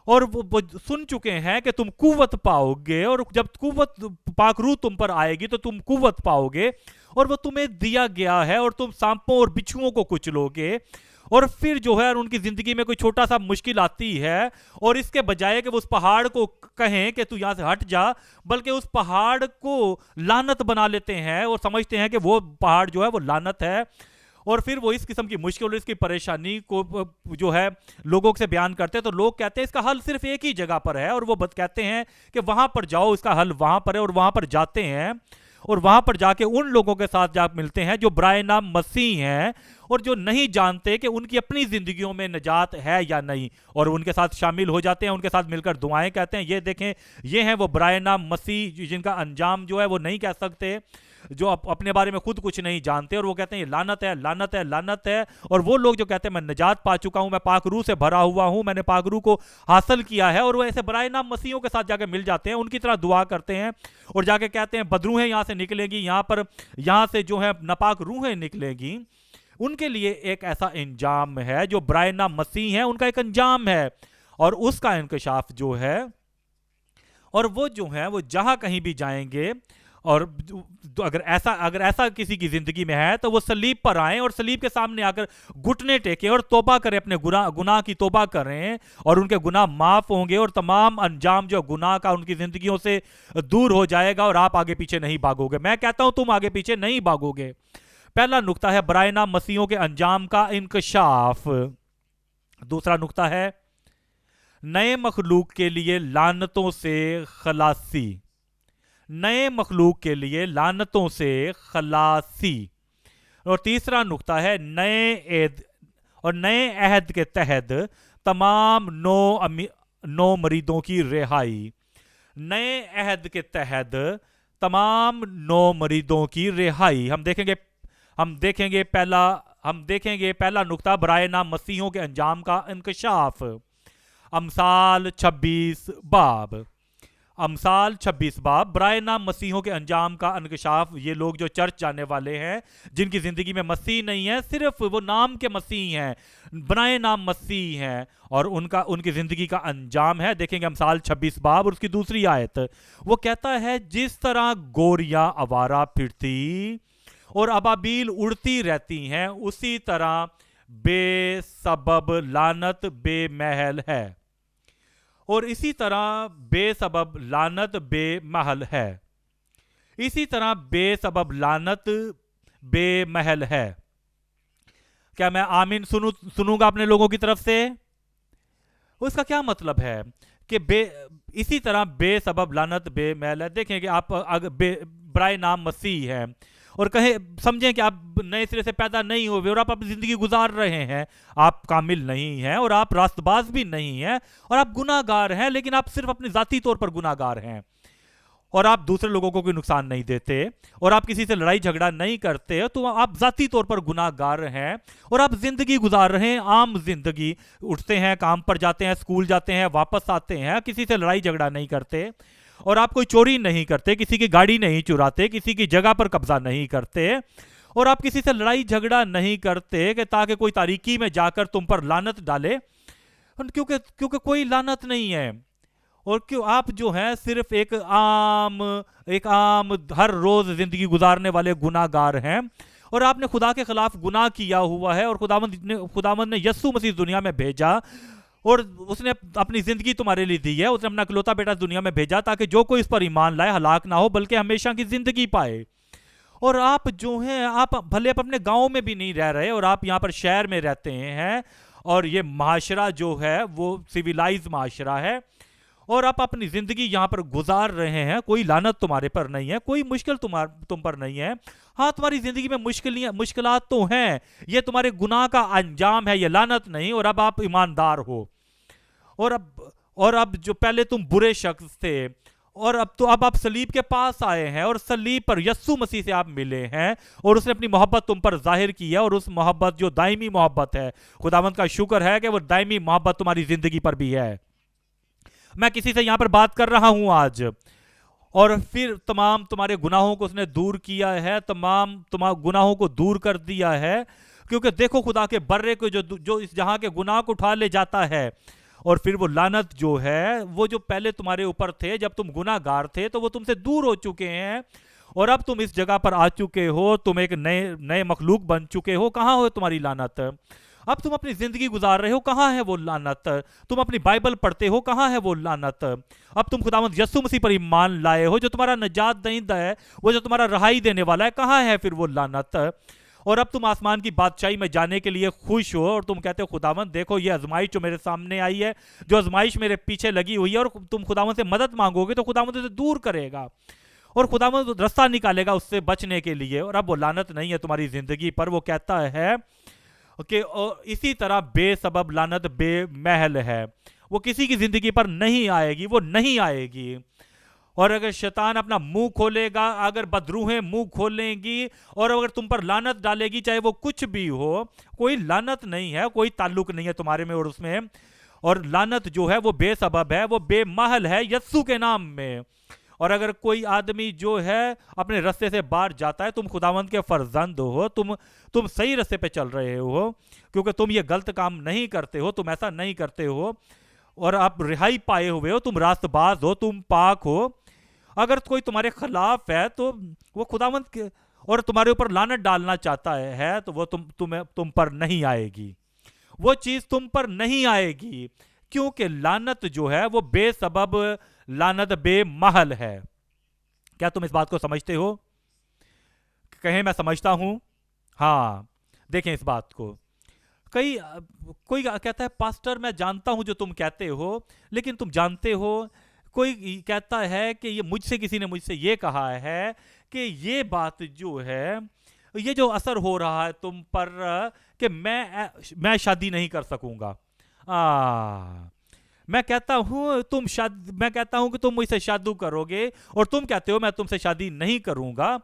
اور وہ سن چکے ہیں کہ تم قوت پاؤ گے، اور جب قوت پاک روح تم پر آئے گی تو تم قوت پاؤ گے، اور وہ تمہیں دیا گیا ہے، اور تم سانپوں اور بچھوؤں کو کچلو گے۔ اور پھر جو ہے ان کی زندگی میں کوئی چھوٹا سا مشکل آتی ہے، اور اس کے بجائے کہ وہ اس پہاڑ کو کہیں کہ تو یہاں سے ہٹ جا، بلکہ اس پہاڑ کو لعنت بنا لیتے ہیں، اور سمجھتے ہیں کہ وہ پہاڑ جو ہے وہ لعنت ہے، اور پھر وہ اس قسم کی مشکل اور اس کی پریشانی کو جو ہے لوگوں سے بیان کرتے ہیں، تو لوگ کہتے ہیں اس کا حل صرف ایک ہی جگہ پر ہے، اور وہ کہتے ہیں کہ وہاں پر جاؤ، اس کا حل وہاں پر ہے، اور وہاں پر جاتے ہیں، اور وہاں پر جا کے ان لوگوں کے ساتھ جا ملتے ہیں جو برائے نام مسیح ہیں اور جو نہیں جانتے کہ ان کی اپنی زندگیوں میں نجات ہے یا نہیں، اور ان کے ساتھ شامل ہو جاتے ہیں، ان کے ساتھ مل کر دعائیں کہتے ہیں. یہ دیکھیں، یہ ہیں وہ برائے نام مسیح جن کا انجام جو ہے وہ نہیں کہہ سکتے، جو اپنے بارے میں خود کچھ نہیں جانتے، اور وہ کہتے ہیں یہ لعنت ہے، لعنت ہے، لعنت ہے. اور وہ لوگ جو کہتے ہیں میں نجات پا چکا ہوں، میں پاک روح سے بھرا ہوا ہوں، میں نے پاک روح کو حاصل کیا ہے، اور وہ ایسے برائے نام مسیحوں کے ساتھ جا کے مل جاتے ہیں، ان کی طرح دعا کرتے ہیں اور جا کے کہتے ہیں بدروحیں یہاں سے نکلیں گی، یہاں سے جو ہے ناپاک روحیں نکلیں گی. ان کے لیے ایک ایسا انجام ہے، جو برائے نام مسیح ہیں ان کا ایک انجام ہے، اور اس کا انکشاف جو ہے، اور وہ جو ہیں وہ جہاں کہیں بھی جائیں گے، اور اگر ایسا کسی کی زندگی میں ہے تو وہ صلیب پر آئیں اور صلیب کے سامنے آ کر گھٹنے ٹیکیں اور توبہ کریں، اپنے گناہ کی توبہ کریں، اور ان کے گناہ معاف ہوں گے، اور تمام انجام جو گناہ کا ان کی زندگیوں سے دور ہو جائے گا، اور آپ آگے پیچھے نہیں بھاگو گے. میں کہتا ہوں تم آگے پیچھے نہیں بھاگو گے. پہلا نقطہ ہے برائے نام مسیحوں کے انجام کا انکشاف. دوسرا نقطہ ہے نئے مخلوق کے لیے لعنتوں سے خلاصی. نئے مخلوق کے لیے لعنتوں سے خلاصی. اور تیسرا نقطہ ہے نئے عہد کے تحت تمام نو مریدوں کی رہائی. نئے عہد کے تحت تمام نو مریدوں کی رہائی. ہم دیکھیں گے پہلا نقطہ برائے نام مسیحوں کے انجام کا انکشاف. امثال 26 باب. امثال 26 باب برائے نام مسیحوں کے انجام کا انکشاف. یہ لوگ جو چرچ جانے والے ہیں، جن کی زندگی میں مسیح نہیں ہے، صرف وہ نام کے مسیح ہیں، برائے نام مسیح ہیں، اور ان کی زندگی کا انجام ہے. دیکھیں گے امثال 26 باب اور اس کی دوسری آیت. وہ کہتا ہے جس طرح گوریاں آوارہ پھرتی اور ابابیل اڑتی رہتی ہیں، اسی طرح بے سبب لعنت بے محل ہے، اور اسی طرح بے سبب لعنت بے محل ہے. اسی طرح بے سبب لعنت بے محل ہے. کیا میں آمین سنوں گا اپنے لوگوں کی طرف سے؟ اس کا کیا مطلب ہے کہ اسی طرح بے سبب لعنت بے محل ہے؟ دیکھیں کہ آپ برائے نام مسیح ہے اور سمجھیں کہ آپ نئے سرے سے پیدا نہیں ہوئے اور آپ اپنی زندگی گزار رہے ہیں، آپ کامل نہیں ہیں اور آپ راست باز بھی نہیں ہیں اور آپ گناہ گار ہیں، لیکن آپ صرف اپنے ذاتی طور پر گناہ گار ہیں، اور آپ دوسرے لوگوں کو کوئی نقصان نہیں دیتے، اور آپ کسی سے لڑائی جھگڑا نہیں کرتے، تو آپ ذاتی طور پر گناہ گار ہیں اور آپ زندگی گزار رہے ہیں، عام زندگی، اٹھتے ہیں، کام پر جاتے ہیں، اسکول جاتے ہیں، واپس آتے ہیں، کسی سے لڑائی جھگڑا نہیں کرتے، اور آپ کوئی چوری نہیں کرتے، کسی کی گاڑی نہیں چراتے، کسی کی جگہ پر قبضہ نہیں کرتے، اور آپ کسی سے لڑائی جھگڑا نہیں کرتے کہ تاکہ کوئی تاریکی میں جا کر تم پر لعنت ڈالے، کیونکہ کوئی لعنت نہیں ہے. اور کیوں آپ جو ہیں صرف ایک عام ہر روز زندگی گزارنے والے گناہ گار ہیں، اور آپ نے خدا کے خلاف گناہ کیا ہوا ہے، اور خداوند نے یسوع مسیح دنیا میں بھیجا، اور اس نے اپنی زندگی تمہارے لیے دی ہے، اس نے اپنا اکلوتا بیٹا دنیا میں بھیجا تاکہ جو کوئی اس پر ایمان لائے ہلاک نہ ہو بلکہ ہمیشہ کی زندگی پائے. اور آپ جو ہیں، آپ بھلے اپنے گاؤں میں بھی نہیں رہ رہے اور آپ یہاں پر شہر میں رہتے ہیں، اور یہ معاشرہ جو ہے وہ سویلائز معاشرہ ہے، اور آپ اپنی زندگی یہاں پر گزار رہے ہیں، کوئی لعنت تمہارے پر نہیں ہے، کوئی مشکل تم پر نہیں ہے. ہاں تمہاری زندگی میں مشکلات تو ہیں، یہ تمہارے گناہ کا انجام ہے، یہ لعنت نہیں، اور اب آپ ایماندار ہو، اور اب جو پہلے تم برے شخص تھے، اور اب آپ صلیب کے پاس آئے ہیں، اور صلیب پر یسوع مسیح سے آپ ملے ہیں، اور اس نے اپنی محبت تم پر ظاہر کی ہے، اور اس محبت جو دائمی محبت ہے، خداوند کا شکر ہے کہ وہ دائمی محبت تمہاری زندگی پر بھی ہے. میں کسی سے یہاں پر بات کر رہا ہوں آج، اور پھر تمام تمہارے گناہوں کو اس نے دور کیا ہے، تمام گناہوں کو دور کر دیا ہے، کیونکہ دیکھو خدا کے برے کو جو اس جہاں کے گناہ کو اٹھا لے جاتا ہے، اور پھر وہ لعنت جو ہے وہ جو پہلے تمہارے اوپر تھے جب تم گناہ گار تھے تو وہ تم سے دور ہو چکے ہیں، اور اب تم اس جگہ پر آ چکے ہو، تم ایک نئے مخلوق بن چکے ہو. کہاں ہو تمہاری لعنت؟ اب تم اپنی زندگی گزار رہے ہو، کہاں ہے وہ لعنت؟ تم اپنی بائبل پڑھتے ہو، کہاں ہے وہ لعنت؟ اب تم خداوند یسوع مسیح پر ایمان لائے ہو جو تمہارا نجات دہندہ ہے، وہ جو تمہارا رہائی دینے والا ہے، کہاں ہے پھر وہ لعنت؟ اور اب تم آسمان کی بادشاہی میں جانے کے لیے خوش ہو، اور تم کہتے ہو خداوند دیکھو یہ آزمائش جو میرے سامنے آئی ہے، جو آزمائش میرے پیچھے لگی ہوئی ہے، اور تم خداوند سے مدد مانگو گے تو خداوند اسے دور کرے گا. اور خداوند راستہ نکالے گا اس سے بچنے کے لیے، اور اب وہ لعنت نہیں ہے تمہاری زندگی پر۔ وہ کہتا ہے کہ اسی طرح بے سبب لعنت بے محل ہے، وہ کسی کی زندگی پر نہیں آئے گی، وہ نہیں آئے گی۔ اور اگر شیطان اپنا منہ کھولے گا، اگر بدروہیں منہ کھولیں گی اور اگر تم پر لعنت ڈالے گی، چاہے وہ کچھ بھی ہو، کوئی لعنت نہیں ہے، کوئی تعلق نہیں ہے تمہارے میں اور اس میں، اور لعنت جو ہے وہ بے سبب ہے، وہ بے محل ہے یسوع کے نام میں۔ اور اگر کوئی آدمی جو ہے اپنے رستے سے باہر جاتا ہے، تم خداوند کے فرزند ہو، تم صحیح رستے پہ چل رہے ہو، کیونکہ تم یہ غلط کام نہیں کرتے ہو، تم ایسا نہیں کرتے ہو، اور آپ رہائی پائے ہوئے ہو، تم راست باز ہو، تم پاک ہو۔ اگر کوئی تمہارے خلاف ہے تو وہ خداوند کے اور تمہارے اوپر لعنت ڈالنا چاہتا ہے تو وہ تم پر نہیں آئے گی، وہ چیز تم پر نہیں آئے گی، کیونکہ لعنت جو ہے وہ بے سبب لعنت بے محل ہے۔ کیا تم اس بات کو سمجھتے ہو؟ کہیں میں سمجھتا ہوں؟ ہاں، دیکھیں اس بات کو۔ کوئی کہتا ہے پاسٹر میں جانتا ہوں جو تم کہتے ہو، لیکن تم جانتے ہو، کوئی کہتا ہے کہ یہ کسی نے مجھ سے یہ کہا ہے کہ یہ بات جو ہے، یہ جو اثر ہو رہا ہے تم پر کہ میں شادی نہیں کر سکوں گا، میں کہتا ہوں کہ تم مجھ سے شادی کرو گے، اور تم کہتے ہو میں تم سے شادی نہیں کروں گا،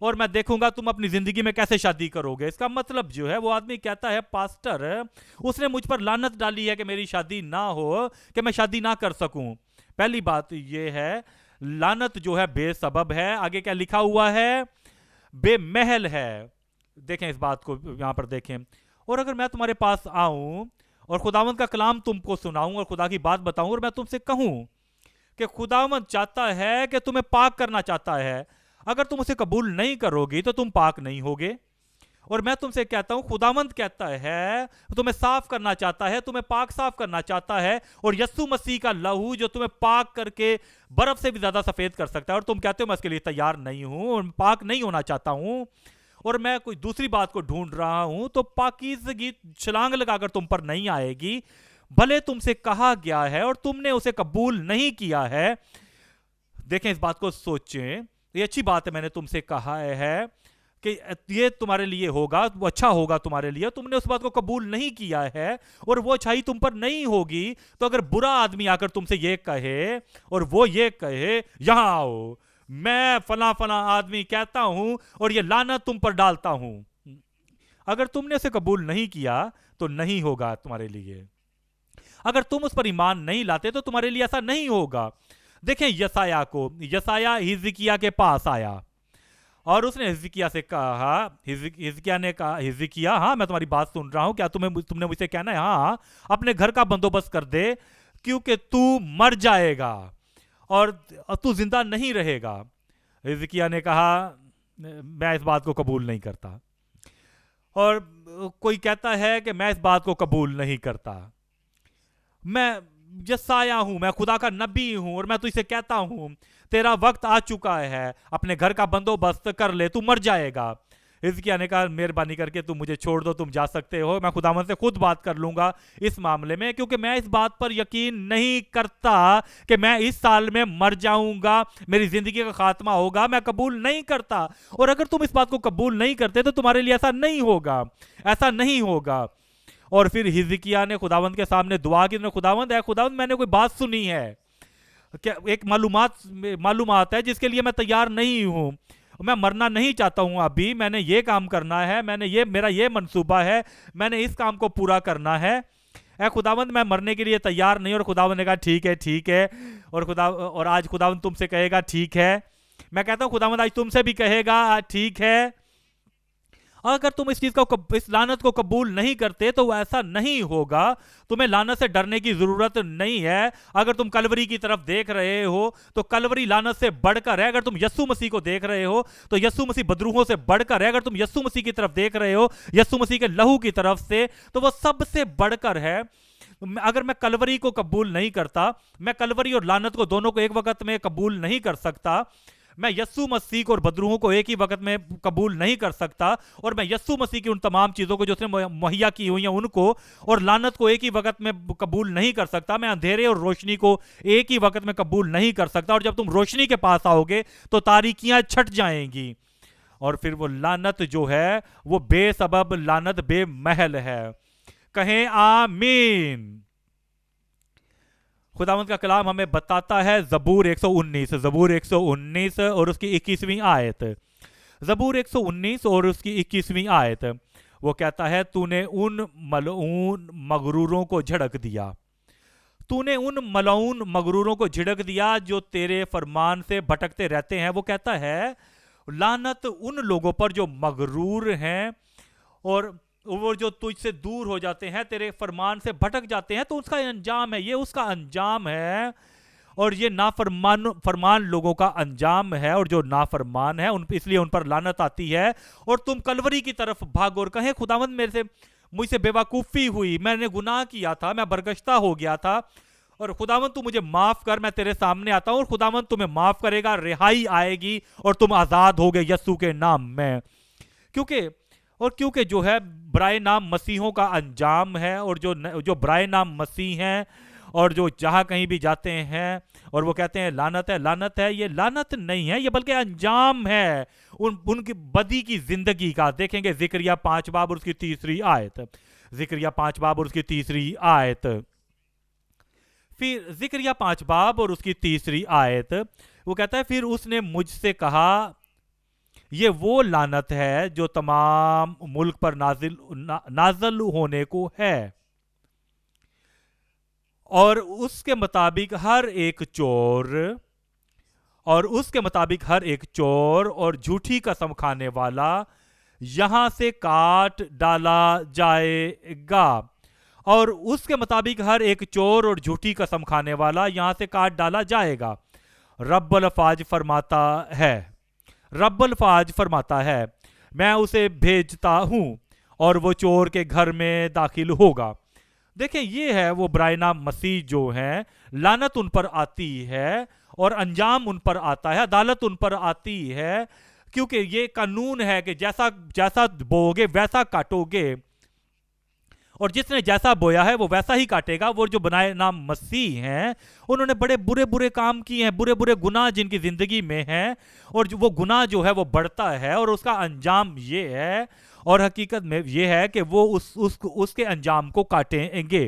اور میں دیکھوں گا تم اپنی زندگی میں کیسے شادی کرو گے۔ اس کا مطلب جو ہے، وہ آدمی کہتا ہے پاسٹر اس نے مجھ پر لعنت ڈالی ہے کہ میری شادی نہ ہو، کہ میں شادی نہ کر سکوں۔ پہلی بات یہ ہے، لعنت جو ہے بے سبب ہے۔ آگے کیا لکھا ہوا ہے؟ بے محل ہے۔ دیکھیں اس بات کو یہاں پر دیکھیں۔ اور اگر میں تمہارے پاس آؤں اور خداوند کا کلام تم کو سناؤں اور خدا کی بات بتاؤں، اور میں تم سے کہوں کہ خداوند چاہتا ہے کہ تمہیں پاک کرنا چاہتا ہے، اگر تم اسے قبول نہیں کرو گی تو تم پاک نہیں ہوگے۔ اور میں تم سے کہتا ہوں، خداوند کہتا ہے تمہیں صاف کرنا چاہتا ہے، تمہیں پاک صاف کرنا چاہتا ہے، اور یسوع مسیح کا لہو جو تمہیں پاک کر کے برف سے بھی زیادہ سفید کر سکتا ہے، اور تم کہتے ہو میں اس کے لیے تیار نہیں ہوں اور پاک نہیں ہونا چاہتا ہوں، اور میں کوئی دوسری بات کو ڈھونڈ رہا ہوں، تو پاکیزگی چھلانگ لگا کر تم پر نہیں آئے گی، بھلے تم سے کہا گیا ہے اور تم نے اسے قبول نہیں کیا ہے۔ دیکھیں اس بات کو سوچیں، یہ اچھی بات ہے، میں نے تم سے کہا ہے کہ یہ تمہارے لیے ہوگا، وہ اچھا ہوگا تمہارے لیے، تم نے اس بات کو قبول نہیں کیا ہے، اور وہ اچھائی تم پر نہیں ہوگی۔ تو اگر برا آدمی آ کر تم سے یہ کہے اور وہ یہ کہے یہاں آؤ، میں فلاں فلاں آدمی کہتا ہوں اور یہ لعنت تم پر ڈالتا ہوں، اگر تم نے اسے قبول نہیں کیا تو نہیں ہوگا تمہارے لیے۔ اگر تم اس پر ایمان نہیں لاتے تو تمہارے لیے ایسا نہیں ہوگا۔ دیکھیں یسایہ حزقیہ کے پاس آیا اور اس نے حزقیہ سے کہا، حزقیہ نے کہا، حزقیہ ہاں میں تمہاری بات سن رہا ہوں، کیا تم نے مجھ سے کہنا ہے؟ ہاں، اپنے گھر کا بندوبست کر دے، کیونکہ تو مر جائے گا اور تو زندہ نہیں رہے گا۔ حزقیہ نے کہا میں اس بات کو قبول نہیں کرتا، اور کوئی کہتا ہے کہ میں اس بات کو قبول نہیں کرتا، میں یسایہ ہوں، میں خدا کا نبی ہوں، اور میں تجھ سے کہتا ہوں تیرا وقت آ چکا ہے، اپنے گھر کا بندوبست کر لے، تو مر جائے گا۔ حزقیہ نے کہا مہربانی کر کے تم مجھے چھوڑ دو، تم جا سکتے ہو، میں خداوند سے خود بات کر لوں گا اس معاملے میں، کیونکہ میں اس بات پر یقین نہیں کرتا کہ میں اس سال میں مر جاؤں گا، میری زندگی کا خاتمہ ہوگا، میں قبول نہیں کرتا، اور اگر تم اس بات کو قبول نہیں کرتے تو تمہارے لیے ایسا نہیں ہوگا، ایسا نہیں ہوگا۔ اور پھر حزقیہ نے خداوند کے سامنے دعا کی، خداوند میں نے کوئی بات سنی ہے، ایک معلومات ہے جس کے لیے میں تیار نہیں ہوں، میں مرنا نہیں چاہتا ہوں ابھی، میں نے یہ کام کرنا ہے، میرا یہ منصوبہ ہے، میں نے اس کام کو پورا کرنا ہے، اے خداوند میں مرنے کے لیے تیار نہیں۔ اور خداوند نے کہا ٹھیک ہے، اور آج خداوند تم سے کہے گا ٹھیک ہے، میں کہتا ہوں خداوند آج تم سے بھی کہے گا ٹھیک ہے۔ اگر تم اس لعنت کو قبول نہیں کرتے تو وہ ایسا نہیں ہوگا، تمہیں لعنت سے ڈرنے کی ضرورت نہیں ہے۔ اگر تم کلوری کی طرف دیکھ رہے ہو تو کلوری لعنت سے بڑھ کر ہے، اگر تم یسوع مسیح کو دیکھ رہے ہو تو یسوع مسیح بدروحوں سے بڑھ کر ہے، اگر تم یسوع مسیح کی طرف دیکھ رہے ہو یسوع مسیح کے لہو کی طرف سے تو وہ سب سے بڑھ کر ہے۔ اگر میں کلوری کو قبول نہیں کرتا، میں کلوری اور لعنت کو دونوں کو ایک وقت میں قبول نہیں کر سکتا، میں یسوع مسیح کو اور بدروحوں کو ایک ہی وقت میں قبول نہیں کر سکتا، اور میں یسوع مسیح کی ان تمام چیزوں کو جو اس نے مہیا کی ہوئی ہیں ان کو اور لعنت کو ایک ہی وقت میں قبول نہیں کر سکتا۔ میں اندھیرے اور روشنی کو ایک ہی وقت میں قبول نہیں کر سکتا، اور جب تم روشنی کے پاس آؤ گے تو تاریکیاں چھٹ جائیں گی، اور پھر وہ لعنت جو ہے وہ بے سبب لعنت بے محل ہے۔ کہیں آمین۔ خداوند کا کلام ہمیں بتاتا ہے زبور 119 اور اس کی 21ویں آیت، زبور 119 اور اس کی 21ویں آیت، وہ کہتا ہے تو نے ان ملعون مغروروں کو جھڑک دیا، تو نے ان ملعون مغروروں کو جھڑک دیا جو تیرے فرمان سے بھٹکتے رہتے ہیں۔ وہ کہتا ہے لعنت ان لوگوں پر جو مغرور ہیں اور وہ جو تجھ سے دور ہو جاتے ہیں، تیرے فرمان سے بھٹک جاتے ہیں، تو اس کا انجام ہے، یہ اس کا انجام ہے، اور یہ فرمان لوگوں کا انجام ہے، اور جو نافرمان ہے اس لیے ان پر لعنت آتی ہے، اور تم کلوری کی طرف بھاگو اور کہیں خداوند مجھ سے بے وقوفی ہوئی، میں نے گناہ کیا تھا، میں برگشتہ ہو گیا تھا، اور خداوند تو مجھے معاف کر، میں تیرے سامنے آتا ہوں، اور خداوند تمہیں معاف کرے گا، رہائی آئے گی اور تم آزاد ہوگے یسوع کے نام میں، کیونکہ جو ہے برائے نام مسیحوں کا انجام ہے، اور جو برائے نام مسیح ہیں اور جو جہاں کہیں بھی جاتے ہیں اور وہ کہتے ہیں لعنت ہے، لعنت ہے، یہ لعنت نہیں ہے، یہ بلکہ انجام ہے ان کی بدی کی زندگی کا۔ دیکھیں گے زکریا 5 باب اور اس کی 3 آیت، زکریا 5 باب اور اس کی 3 آیت، پھر زکریا 5 باب اور اس کی 3 آیت، وہ کہتا ہے پھر اس نے مجھ سے کہا یہ وہ لعنت ہے جو تمام ملک پر نازل ہونے کو ہے، اور اس کے مطابق ہر ایک چور اور جھوٹی قسم کھانے والا یہاں سے کاٹ ڈالا جائے گا، اور اس کے مطابق ہر ایک چور اور جھوٹی قسم کھانے والا یہاں سے کاٹ ڈالا جائے گا۔ رب الافواج فرماتا ہے میں اسے بھیجتا ہوں اور وہ چور کے گھر میں داخل ہوگا۔ دیکھیں یہ ہے وہ برائے نام مسیح جو ہیں، لعنت ان پر آتی ہے اور انجام ان پر آتا ہے، عدالت ان پر آتی ہے، کیونکہ یہ قانون ہے کہ جیسا بو گے ویسا کاٹو گے، اور جس نے جیسا بویا ہے وہ ویسا ہی کاٹے گا۔ وہ جو بنائے نام مسیح ہیں انہوں نے بڑے برے کام کیے ہیں، برے گناہ جن کی زندگی میں ہیں، اور وہ گناہ جو ہے وہ بڑھتا ہے، اور اس کا انجام یہ ہے، اور حقیقت میں یہ ہے کہ وہ اس کے انجام کو کاٹیں گے،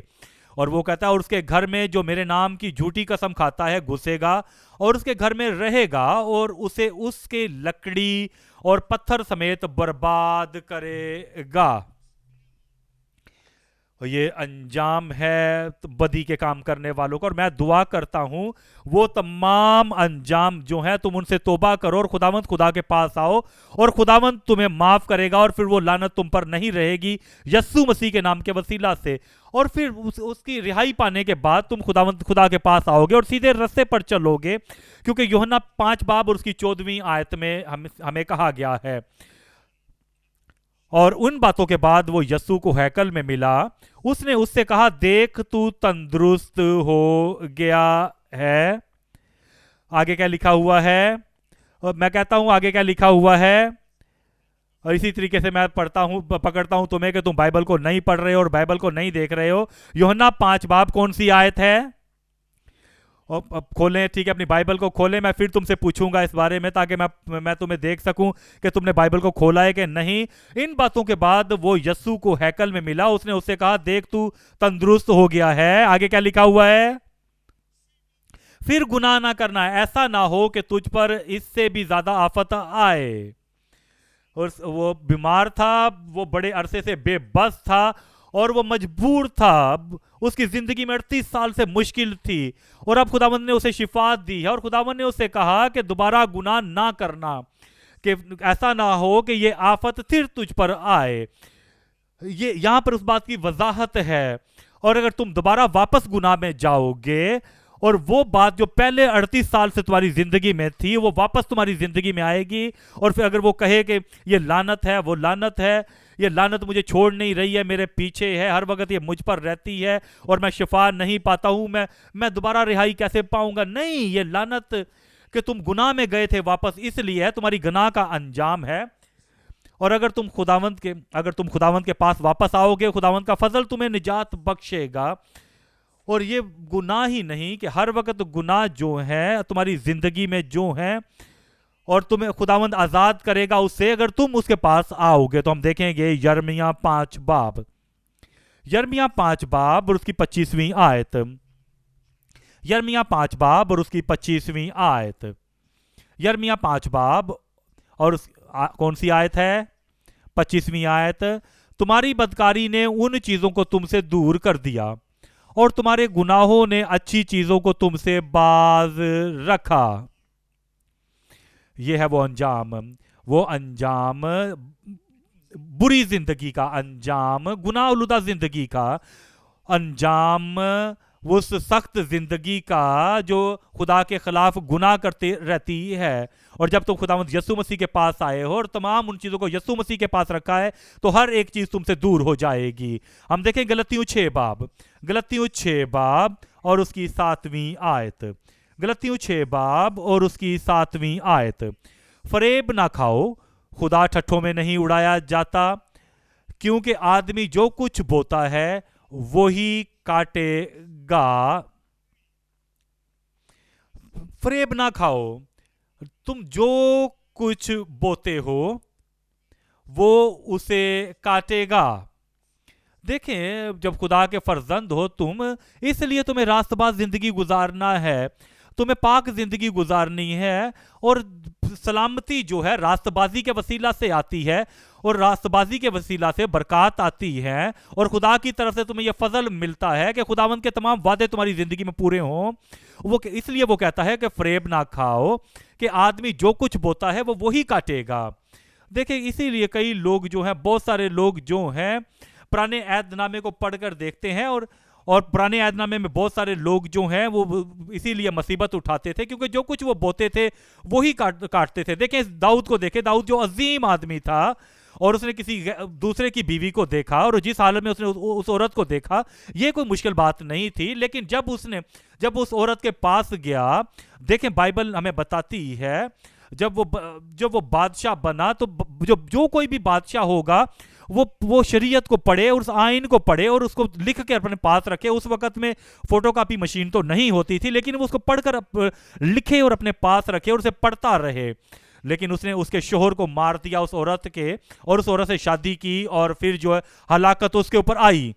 اور وہ کہتا ہے اور اس کے گھر میں جو میرے نام کی جھوٹی قسم کھاتا ہے گھسے گا اور اس کے گھر میں رہے گا، اور اسے اس کے لکڑی اور پتھر سمیت برباد کرے گا۔ یہ انجام ہے بدی کے کام کرنے والوں کو، اور میں دعا کرتا ہوں وہ تمام انجام جو ہیں تم ان سے توبہ کرو اور خداوند خدا کے پاس آؤ، اور خداوند تمہیں معاف کرے گا، اور پھر وہ لعنت تم پر نہیں رہے گی یسوع مسیح کے نام کے وسیلہ سے، اور پھر اس کی رہائی پانے کے بعد تم خداوند خدا کے پاس آؤ گے اور سیدھے رستے پر چلو گے، کیونکہ یوحنا 5 باب اور اس کی 14ویں آیت میں ہمیں کہا گیا ہے۔ اور ان باتوں کے بعد وہ یسوع کو ہیکل میں ملا، اس نے اس سے کہا دیکھ تو تندرست ہو گیا ہے۔ آگے کیا لکھا ہوا ہے؟ اور میں کہتا ہوں آگے کیا لکھا ہوا ہے، اور اسی طریقے سے میں پکڑتا ہوں تمہیں کہ تم بائبل کو نہیں پڑھ رہے ہو اور بائبل کو نہیں دیکھ رہے ہو۔ یوحنا 5 باب کون سی آیت ہے؟ اب کھولیں، ٹھیک ہے، اپنی بائبل کو کھولیں، میں پھر تم سے پوچھوں گا اس بارے میں تاکہ میں تمہیں دیکھ سکوں کہ تم نے بائبل کو کھولا ہے کہ نہیں۔ ان باتوں کے بعد وہ یسوع کو ہیکل میں ملا، اس نے اس سے کہا دیکھ تو تندرست ہو گیا ہے۔ آگے کیا لکھا ہوا ہے؟ پھر گناہ نہ کرنا، ایسا نہ ہو کہ تجھ پر اس سے بھی زیادہ آفت آئے۔ اور وہ بیمار تھا، وہ بڑے عرصے سے بے بس تھا، اور وہ مجبور تھا، اس کی زندگی میں 38 سال سے مشکل تھی، اور اب خداوند نے اسے شفا دی ہے، اور خداوند نے اسے کہا کہ دوبارہ گناہ نہ کرنا، کہ ایسا نہ ہو کہ یہ آفت پھر تجھ پر آئے۔ یہاں پر اس بات کی وضاحت ہے، اور اگر تم دوبارہ واپس گناہ میں جاؤ گے اور وہ بات جو پہلے 38 سال سے تمہاری زندگی میں تھی وہ واپس تمہاری زندگی میں آئے گی، اور پھر اگر وہ کہے کہ یہ لعنت ہے، وہ لعنت ہے، یہ لعنت مجھے چھوڑ نہیں رہی ہے، میرے پیچھے ہے، ہر وقت یہ مجھ پر رہتی ہے اور میں شفا نہیں پاتا ہوں، میں دوبارہ رہائی کیسے پاؤں گا؟ نہیں، یہ لعنت کہ تم گناہ میں گئے تھے واپس اس لیے ہے تمہاری گناہ کا انجام ہے. اور اگر تم خداوند کے پاس واپس آؤ گے خداوند کا فضل تمہیں نجات بخشے گا. اور یہ گناہ ہی نہیں کہ ہر وقت گناہ جو ہے تمہاری زندگی میں جو ہیں اور تمہیں خداوند آزاد کرے گا اس سے اگر تم اس کے پاس آؤ گے. تو ہم دیکھیں گے یرمیہ 5 باب اور اس کی 25ویں آیت. یرمیہ 5 باب اور اس کی 25ویں آیت. یرمیہ 5 باب اور کون سی آیت ہے؟ 25ویں آیت. تمہاری بدکاری نے ان چیزوں کو تم سے دور کر دیا اور تمہارے گناہوں نے اچھی چیزوں کو تم سے باز رکھا. یہ ہے وہ انجام بری زندگی کا انجام، گناہ آلودہ زندگی کا انجام، اس سخت زندگی کا جو خدا کے خلاف گناہ کرتے رہتی ہے. اور جب تم خداوند یسوع مسیح کے پاس آئے ہو اور تمام ان چیزوں کو یسوع مسیح کے پاس رکھا ہے تو ہر ایک چیز تم سے دور ہو جائے گی. ہم دیکھیں گلتیوں 6 باب اور اس کی 7ویں آیت. گلتیوں 6 باب اور اس کی 7ویں آیت. فریب نہ کھاؤ، خدا ٹھٹھوں میں نہیں اڑایا جاتا، کیونکہ آدمی جو کچھ بوتا ہے وہی کاٹے گا. فریب نہ کھاؤ، تم جو کچھ بوتے ہو وہ اسے کاٹے گا. دیکھیں جب خدا کے فرزند ہو تم، اس لیے تمہیں راست باز زندگی گزارنا ہے، تمہیں پاک زندگی گزارنی ہے. اور سلامتی جو ہے راست بازی کے وسیلہ سے آتی ہے اور راست بازی کے وسیلہ سے برکات آتی ہے اور خدا کی طرف سے تمہیں یہ فضل ملتا ہے کہ خداوند کے تمام وعدے تمہاری زندگی میں پورے ہوں. اس لیے وہ کہتا ہے کہ فریب نہ کھاؤ کہ آدمی جو کچھ بوتا ہے وہ وہی کاٹے گا. دیکھیں اسی لیے کئی لوگ جو ہیں، بہت سارے لوگ جو ہیں پرانے عہد نامے کو پڑھ کر دیکھتے ہیں اور پرانے عہد نامے میں بہت سارے لوگ جو ہیں وہ اسی لیے مصیبت اٹھاتے تھے کیونکہ جو کچھ وہ بوتے تھے وہی کاٹتے تھے. دیکھیں داؤد کو دیکھیں، داؤد جو عظیم آدمی تھا اور اس نے کسی دوسرے کی بیوی کو دیکھا اور جس حالت میں اس نے اس عورت کو دیکھا یہ کوئی مشکل بات نہیں تھی. لیکن جب اس عورت کے پاس گیا، دیکھیں بائبل ہمیں بتاتی ہے جب وہ بادشاہ بنا تو جو کوئی بھی بادشاہ ہوگا وہ شریعت کو پڑھے اور اس آئین کو پڑھے اور اس کو لکھ کے اپنے پاس رکھے. اس وقت میں فوٹو کاپی مشین تو نہیں ہوتی تھی لیکن وہ اس کو پڑھ کر لکھے اور اپنے پاس رکھے اور اسے پڑھتا رہے. لیکن اس نے اس کے شوہر کو مار دیا اس عورت کے اور اس عورت سے شادی کی اور پھر جو ہے ہلاکت اس کے اوپر آئی.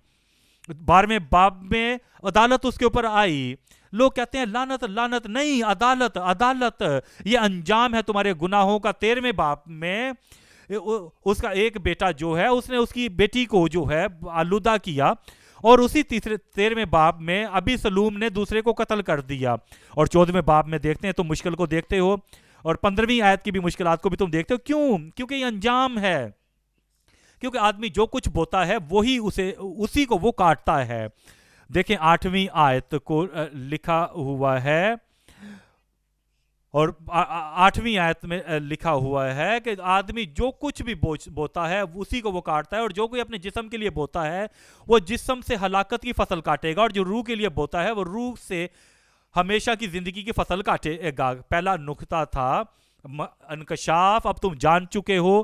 12ویں باب میں عدالت اس کے اوپر آئی. لوگ کہتے ہیں لعنت لعنت، نہیں، عدالت عدالت. یہ انجام ہے تمہارے گناہوں کا. 13ویں باب میں اس کا ایک بیٹا جو ہے اس نے اس کی بیٹی کو جو ہے آلودہ کیا اور اسی 13ویں باب میں ابی سلوم نے دوسرے کو قتل کر دیا. اور 14ویں باب میں دیکھتے ہیں، تم مشکل کو دیکھتے ہو اور 15ویں آیت کی بھی مشکلات کو بھی تم دیکھتے ہو. کیوں؟ کیونکہ یہ انجام ہے. کیونکہ آدمی جو کچھ بوتا ہے وہی اسی کو وہ کاٹتا ہے. دیکھیں 8ویں آیت کو لکھا ہوا ہے اور 8ویں آیت میں لکھا ہوا ہے کہ آدمی جو کچھ بھی بوتا ہے اسی کو وہ کاٹتا ہے. اور جو کوئی اپنے جسم کے لیے بوتا ہے وہ جسم سے ہلاکت کی فصل کاٹے گا اور جو روح کے لیے بوتا ہے وہ روح سے ہمیشہ کی زندگی کی فصل کاٹے گا. پہلا نقطہ تھا انکشاف. اب تم جان چکے ہو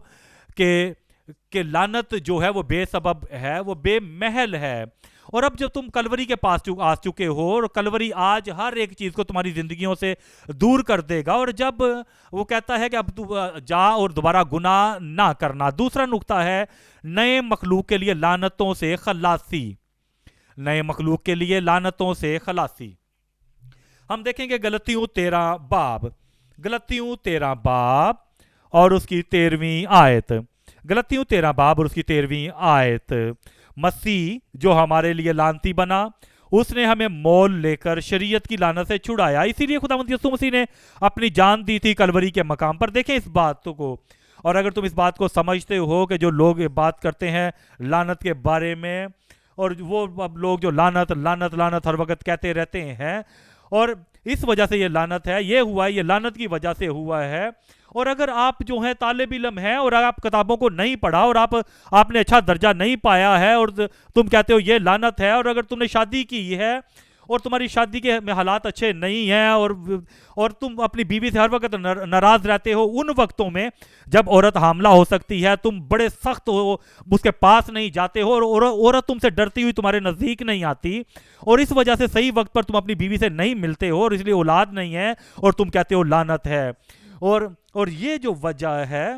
کہ لعنت جو ہے وہ بے سبب ہے، وہ بے محل ہے. اور اب جب تم کلوری کے پاس آ چکے ہو اور کلوری آج ہر ایک چیز کو تمہاری زندگیوں سے دور کر دے گا. اور جب وہ کہتا ہے کہ اب تو جا اور دوبارہ گناہ نہ کرنا. دوسرا نقطہ ہے نئے مخلوق کے لیے لعنتوں سے خلاصی. نئے مخلوق کے لیے لعنتوں سے خلاصی. ہم دیکھیں گے گلتیوں 13 باب اور اس کی 13ویں آیت. گلتیوں 13 باب اور اس کی 13ویں آیت. مسیح جو ہمارے لیے لعنتی بنا، اس نے ہمیں مول لے کر شریعت کی لعنت سے چھڑایا. اسی لیے خداوند یسوع مسیح نے اپنی جان دی تھی کلوری کے مقام پر. دیکھیں اس بات کو، اور اگر تم اس بات کو سمجھتے ہو کہ جو لوگ بات کرتے ہیں لعنت کے بارے میں اور وہ اب لوگ جو لعنت لعنت لعنت ہر وقت کہتے رہتے ہیں اور اس وجہ سے یہ لعنت ہے، یہ ہوا ہے، یہ لعنت کی وجہ سے ہوا ہے. اور اگر آپ جو ہیں طالب علم ہیں اور آپ کتابوں کو نہیں پڑھا اور آپ نے اچھا درجہ نہیں پایا ہے اور تم کہتے ہو یہ لعنت ہے، اور اگر تم نے شادی کی ہے اور تمہاری شادی کے میں حالات اچھے نہیں ہیں اور تم اپنی بیوی سے ہر وقت ناراض رہتے ہو، ان وقتوں میں جب عورت حاملہ ہو سکتی ہے، تم بڑے سخت ہو، اس کے پاس نہیں جاتے ہو، اور عورت تم سے ڈرتی ہوئی تمہارے نزدیک نہیں آتی، اور اس وجہ سے صحیح وقت پر تم اپنی بیوی سے نہیں ملتے ہو، اور اس لیے اولاد نہیں ہے، اور تم کہتے ہو لعنت ہے. اور یہ جو وجہ ہے.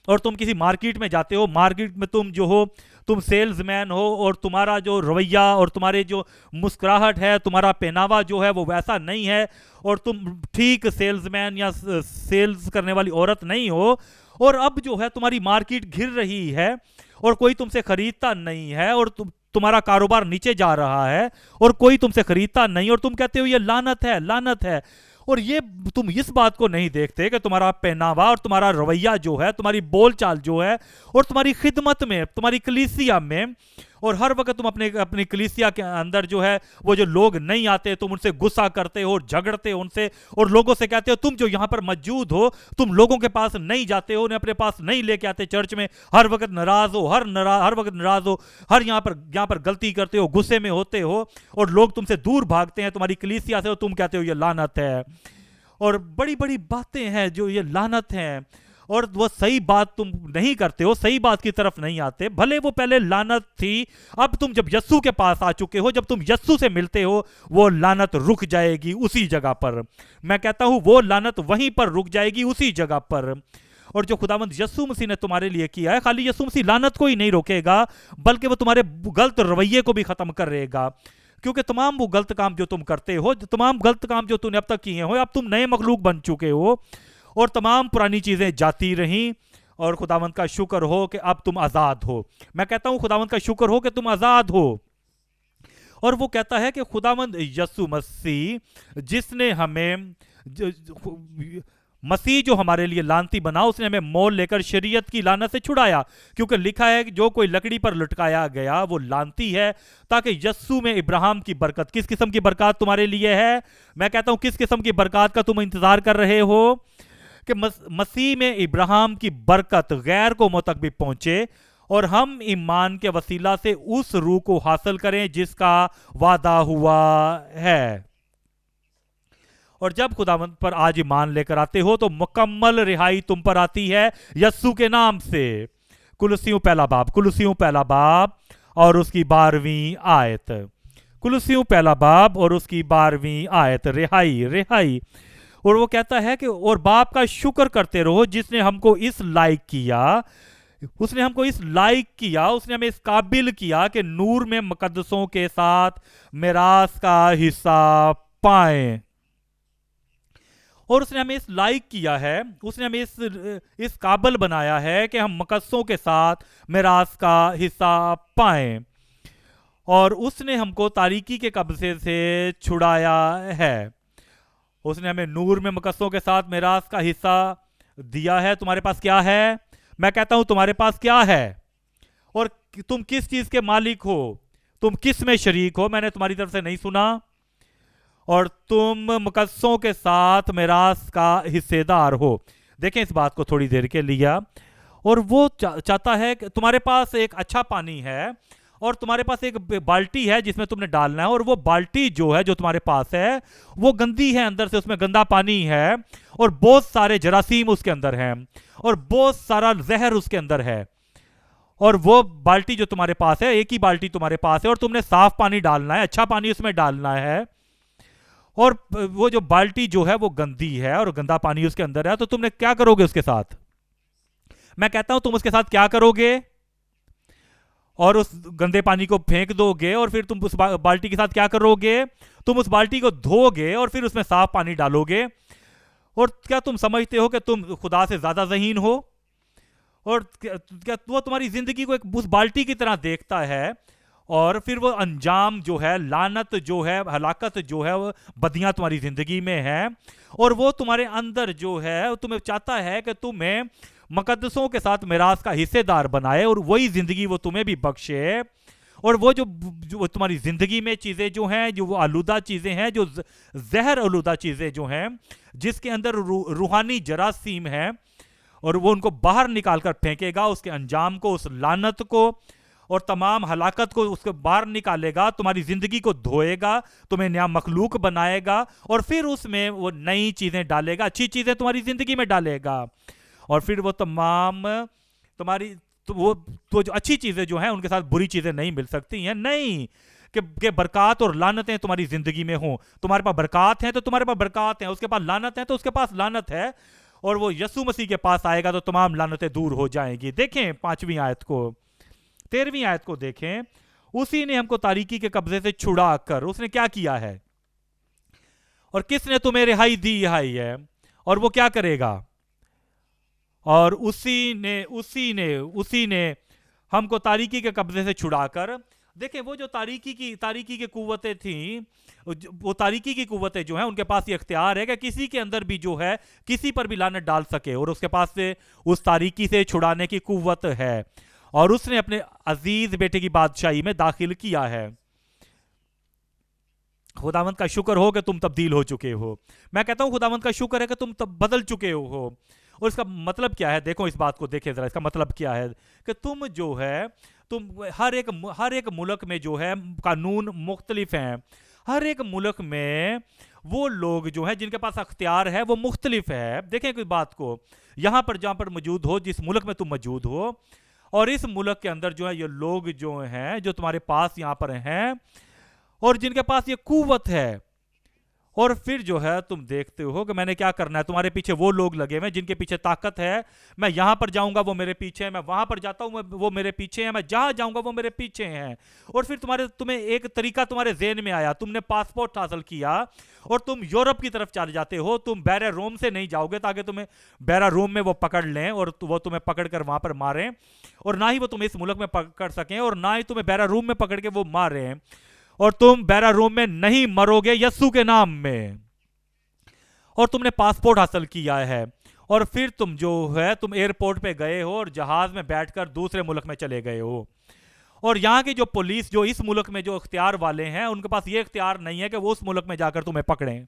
اور تم کسی مارکیٹ میں جاتے ہو، مارکیٹ میں تم جو ہو، تم سیلز مین ہو، اور تمہارا جو رویہ اور تمہارے جو مسکراہٹ ہے، تمہارا پہناوا جو ہے وہ ویسا نہیں ہے، اور تم ٹھیک سیلز مین یا سیلز کرنے والی عورت نہیں ہو، اور اب جو ہے تمہاری مارکیٹ گر رہی ہے اور کوئی تم سے خریدتا نہیں ہے، اور تمہارا کاروبار نیچے جا رہا ہے اور کوئی تم سے خریدتا نہیں، اور تم کہتے ہو یہ لعنت ہے، لعنت ہے. اور یہ تم اس بات کو نہیں دیکھتے کہ تمہارا پہناوا اور تمہارا رویہ جو ہے، تمہاری بول چال جو ہے، اور تمہاری خدمت میں، تمہاری کلیسیا میں، اور ہر وقت تم اپنی کلیسیا کے اندر جو ہے وہ جو لوگ نہیں آتے، تم ان سے غصہ کرتے ہو اور جھگڑتے ہو ان سے، اور لوگوں سے کہتے ہو تم جو یہاں پر موجود ہو، تم لوگوں کے پاس نہیں جاتے ہو، انہیں اپنے پاس نہیں لے کے آتے چرچ میں، ہر وقت ناراض ہو، ہر وقت ناراض ہو، یہاں پر غلطی کرتے ہو، غصے میں ہوتے ہو، اور لوگ تم سے دور بھاگتے ہیں تمہاری کلیسیا سے، اور تم کہتے ہو یہ لعنت ہے. اور بڑی بڑی باتیں ہیں جو یہ لعنت ہیں، اور وہ صحیح بات تم نہیں کرتے ہو، صحیح بات کی طرف نہیں آتے، بھلے وہ پہلے لعنت تھی. اب تم جب یسوع کے پاس آ چکے ہو، جب تم یسوع سے ملتے ہو، وہ لعنت رک جائے گی اسی جگہ پر. میں کہتا ہوں وہ لعنت وہیں پر رک جائے گی اسی جگہ پر. اور جو خداوند یسوع مسیح نے تمہارے لیے کیا ہے، خالی یسوع مسیح لعنت کو ہی نہیں روکے گا، بلکہ وہ تمہارے غلط رویے کو بھی ختم کرے گا. کیونکہ تمام وہ غلط کام جو تم کرتے ہو، تمام غلط کام جو تم نے اب تک کیے ہو، اب تم نئے مخلوق بن چکے ہو، اور تمام پرانی چیزیں جاتی رہیں. اور خداوند کا شکر ہو کہ اب تم آزاد ہو. میں کہتا ہوں خداوند کا شکر ہو کہ تم آزاد ہو. اور وہ کہتا ہے کہ خداوند یسوع مسیح جس نے ہمیں مسیح جو ہمارے لیے لعنتی بنا، اس نے ہمیں مول لے کر شریعت کی لعنت سے چھڑایا، کیونکہ لکھا ہے کہ جو کوئی لکڑی پر لٹکایا گیا وہ لعنتی ہے، تاکہ یسوع میں ابراہیم کی برکت. کس قسم کی برکات تمہارے لیے ہے؟ میں کہتا ہوں کس قسم کی برکات کا تم انتظار کر رہے ہو؟ کہ مسیح میں ابراہیم کی برکت غیر قوموں تک بھی پہنچے، اور ہم ایمان کے وسیلہ سے اس روح کو حاصل کریں جس کا وعدہ ہوا ہے. اور جب خداوند پر آج ایمان لے کر آتے ہو تو مکمل رہائی تم پر آتی ہے یسوع کے نام سے. کلوسیوں پہلا باب اور اس کی 12ویں آیت. کلوسیوں پہلا باب اور اس کی 12ویں آیت. رہائی. اور وہ کہتا ہے کہ اور باپ کا شکر کرتے رہو جس نے ہم کو اس لائق کیا، اس نے ہمیں اس قابل کیا کہ نور میں مقدسوں کے ساتھ میراث کا حصہ پائیں. اور اس نے ہمیں اس لائق کیا ہے، اس نے ہمیں اس قابل بنایا ہے کہ ہم مقدسوں کے ساتھ میراث کا حصہ پائیں. اور اس نے ہم کو تاریکی کے قبضے سے چھڑایا ہے. اس نے ہمیں نور میں مقدسوں کے ساتھ میراث کا حصہ دیا ہے. تمہارے پاس کیا ہے؟ میں کہتا ہوں تمہارے پاس کیا ہے، اور تم کس چیز کے مالک ہو، تم کس میں شریک ہو. میں نے تمہاری طرف سے نہیں سنا. اور تم مقدسوں کے ساتھ میراث کا حصے دار ہو. دیکھیں اس بات کو تھوڑی دیر کے لیا. اور وہ چاہتا ہے کہ تمہارے پاس ایک اچھا پانی ہے، اور تمہارے پاس ایک بالٹی ہے جس میں تم نے ڈالنا ہے، اور وہ بالٹی جو ہے جو تمہارے پاس ہے وہ گندی ہے، اندر سے اس میں گندا پانی ہے، اور بہت سارے جراثیم اس کے اندر ہیں، اور بہت سارا زہر اس کے اندر ہے. اور وہ بالٹی جو تمہارے پاس ہے، ایک ہی بالٹی تمہارے پاس ہے، اور تم نے صاف پانی ڈالنا ہے، اچھا پانی اس میں ڈالنا ہے. اور وہ جو بالٹی جو ہے وہ گندی ہے اور گندا پانی اس کے اندر ہے، تو تم نے کیا کرو گے اس کے ساتھ؟ میں کہتا ہوں تم اس کے ساتھ کیا کرو گے؟ اور اس گندے پانی کو پھینک دو گے، اور پھر تم اس بالٹی کے ساتھ کیا کرو گے؟ تم اس بالٹی کو دھو گے اور پھر اس میں صاف پانی ڈالو گے. اور کیا تم سمجھتے ہو کہ تم خدا سے زیادہ ذہین ہو؟ اور کیا وہ تمہاری زندگی کو ایک اس بالٹی کی طرح دیکھتا ہے، اور پھر وہ انجام جو ہے، لعنت جو ہے، ہلاکت جو ہے، وہ بدیاں تمہاری زندگی میں ہیں، اور وہ تمہارے اندر جو ہے تمہیں چاہتا ہے کہ تمہیں مقدسوں کے ساتھ میراث کا حصے دار بنائے، اور وہی زندگی وہ تمہیں بھی بخشے. اور وہ جو تمہاری زندگی میں چیزیں جو ہیں، جو وہ آلودہ چیزیں ہیں، جو زہر آلودہ چیزیں جو ہیں، جس کے اندر روحانی جراثیم ہیں، اور وہ ان کو باہر نکال کر پھینکے گا، اس کے انجام کو، اس لعنت کو. اور تمام ہلاکت کو اس کے باہر نکالے گا، تمہاری زندگی کو دھوئے گا، تمہیں نیا مخلوق بنائے گا، اور پھر اس میں وہ نئی چیزیں ڈالے گا، اچھی چیزیں تمہاری زندگی میں ڈالے گا، اور پھر وہ تمام تمہاری تو جو اچھی چیزیں جو ہیں ان کے ساتھ بری چیزیں نہیں مل سکتی ہیں، نہیں کہ برکات اور لعنتیں تمہاری زندگی میں ہوں، تمہارے پاس برکات ہیں تو تمہارے پاس برکات ہیں، اس کے پاس لعنت ہے تو اس کے پاس لعنت ہے، اور وہ یسوع مسیح کے پاس آئے گا تو تمام لعنتیں دور ہو جائیں گی۔ دیکھیں 5ویں آیت کو، 13ویں آیت کو دیکھیں، اسی نے ہم کو تاریکی کے قبضے سے چھڑا کر، اس نے کیا کیا ہے، اور کس نے تمہیں رہائی دی ہے، اور وہ کیا کرے گا، اور اسی نے ہم کو تاریکی کے قبضے سے چھڑا کر۔ دیکھیں وہ جو تاریکی کی قوتیں تھیں، وہ تاریکی کی قوتیں جو ہیں ان کے پاس یہ اختیار ہے کہ کسی کے اندر بھی جو ہے کسی پر بھی لعنت ڈال سکے، اور اس کے پاس سے اس تاریکی سے چھڑانے کی قوت ہے، اور اس نے اپنے عزیز بیٹے کی بادشاہی میں داخل کیا ہے۔ خداوند کا شکر ہو کہ تم تبدیل ہو چکے ہو۔ میں کہتا ہوں خداوند کا شکر ہے کہ تم بدل چکے ہو، اور اس کا مطلب کیا ہے؟ دیکھو اس بات کو دیکھیں ذرا، اس کا مطلب کیا ہے کہ تم جو ہے ہر ایک ملک میں جو ہے قانون مختلف ہیں، ہر ایک ملک میں وہ لوگ جو ہیں جن کے پاس اختیار ہے وہ مختلف ہے۔ دیکھیں کوئی بات کو، یہاں پر جہاں پر موجود ہو، جس ملک میں تم موجود ہو، اور اس ملک کے اندر جو ہے یہ لوگ جو ہیں جو تمہارے پاس یہاں پر ہیں اور جن کے پاس یہ قوت ہے، اور پھر جو ہے تم دیکھتے ہو کہ میں نے کیا کرنا ہے، تمہارے پیچھے وہ لوگ لگے ہوئے جن کے پیچھے طاقت ہے، میں یہاں پر جاؤں گا وہ میرے پیچھے ہیں، میں وہاں پر جاتا ہوں وہ میرے پیچھے ہیں، میں جہاں جاؤں گا وہ میرے پیچھے ہیں۔ اور پھر تمہیں ایک طریقہ تمہارے ذہن میں آیا، تم نے پاسپورٹ حاصل کیا اور تم یورپ کی طرف چلے جاتے ہو، تم بیرا روم سے نہیں جاؤ گے تاکہ تمہیں بیرا روم میں وہ پکڑ لیں اور وہ تمہیں پکڑ کر وہاں پر ماریں، اور نہ ہی وہ تمہیں اس ملک میں پکڑ سکیں، اور نہ ہی تمہیں بیرا روم میں پکڑ کے وہ ماریں، اور تم بیرا روم میں نہیں مرو گے یسوع کے نام میں، اور تم نے پاسپورٹ حاصل کیا ہے، اور پھر تم جو ہے تم ایئرپورٹ پہ گئے ہو اور جہاز میں بیٹھ کر دوسرے ملک میں چلے گئے ہو، اور یہاں کی جو پولیس جو اس ملک میں جو اختیار والے ہیں ان کے پاس یہ اختیار نہیں ہے کہ وہ اس ملک میں جا کر تمہیں پکڑیں،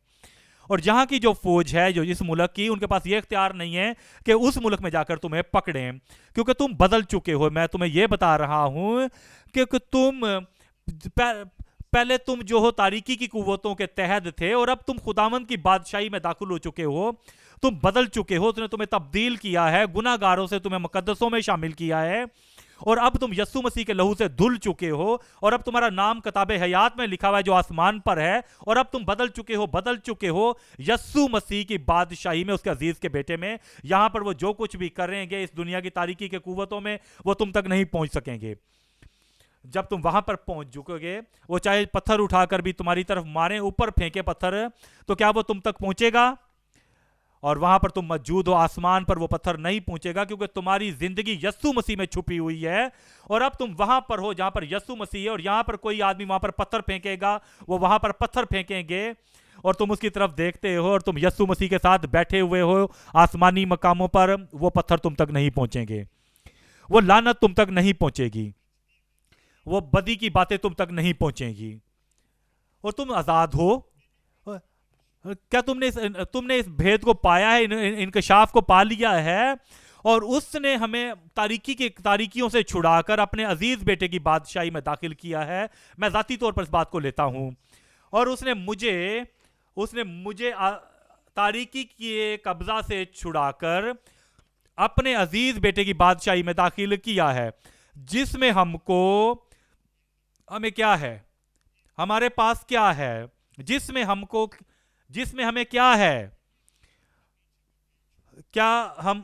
اور جہاں کی جو فوج ہے جو اس ملک کی ان کے پاس یہ اختیار نہیں ہے کہ اس ملک میں جا کر تمہیں پکڑیں، کیونکہ تم بدل چکے ہو۔ میں تمہیں یہ بتا رہا ہوں کہ تم پہلے تم جو ہو تاریکی کی قوتوں کے تحت تھے، اور اب تم خداوند کی بادشاہی میں داخل ہو چکے ہو، تم بدل چکے ہو، اس نے تمہیں تبدیل کیا ہے، گناہ گاروں سے تمہیں مقدسوں میں شامل کیا ہے، اور اب تم یسوع مسیح کے لہو سے دھل چکے ہو، اور اب تمہارا نام کتاب حیات میں لکھا ہوا ہے جو آسمان پر ہے، اور اب تم بدل چکے ہو یسوع مسیح کی بادشاہی میں، اس کے عزیز کے بیٹے میں۔ یہاں پر وہ جو کچھ بھی کریں گے اس دنیا کی تاریکی کے قوتوں میں وہ تم تک نہیں پہنچ سکیں گے۔ جب تم وہاں پر پہنچ چکو گے، وہ چاہے پتھر اٹھا کر بھی تمہاری طرف ماریں، اوپر پھینکے پتھر، تو کیا وہ تم تک پہنچے گا؟ اور وہاں پر تم موجود ہو، آسمان پر وہ پتھر نہیں پہنچے گا، کیونکہ تمہاری زندگی یسوع مسیح میں چھپی ہوئی ہے، اور اب تم وہاں پر ہو جہاں پر یسوع مسیح ہے، اور یہاں پر کوئی آدمی وہاں پر پتھر پھینکے گا، وہ وہاں پر پتھر پھینکیں گے، اور تم اس کی طرف دیکھتے ہو اور تم یسوع مسیح کے ساتھ بیٹھے ہوئے ہو آسمانی مقاموں پر، وہ پتھر تم تک نہیں پہنچیں گے، وہ لعنت تم تک نہیں پہنچے گی، وہ بدی کی باتیں تم تک نہیں پہنچیں گی، اور تم آزاد ہو۔ کیا تم نے اس بھید کو پایا ہے، انکشاف کو پا لیا ہے، اور اس نے ہمیں تاریکیوں سے چھڑا کر اپنے عزیز بیٹے کی بادشاہی میں داخل کیا ہے۔ میں ذاتی طور پر اس بات کو لیتا ہوں، اور اس نے مجھے تاریکی کے قبضہ سے چھڑا کر اپنے عزیز بیٹے کی بادشاہی میں داخل کیا ہے، جس میں ہمیں کیا ہے، ہمارے پاس کیا ہے، جس میں ہمیں کیا ہے، کیا ہم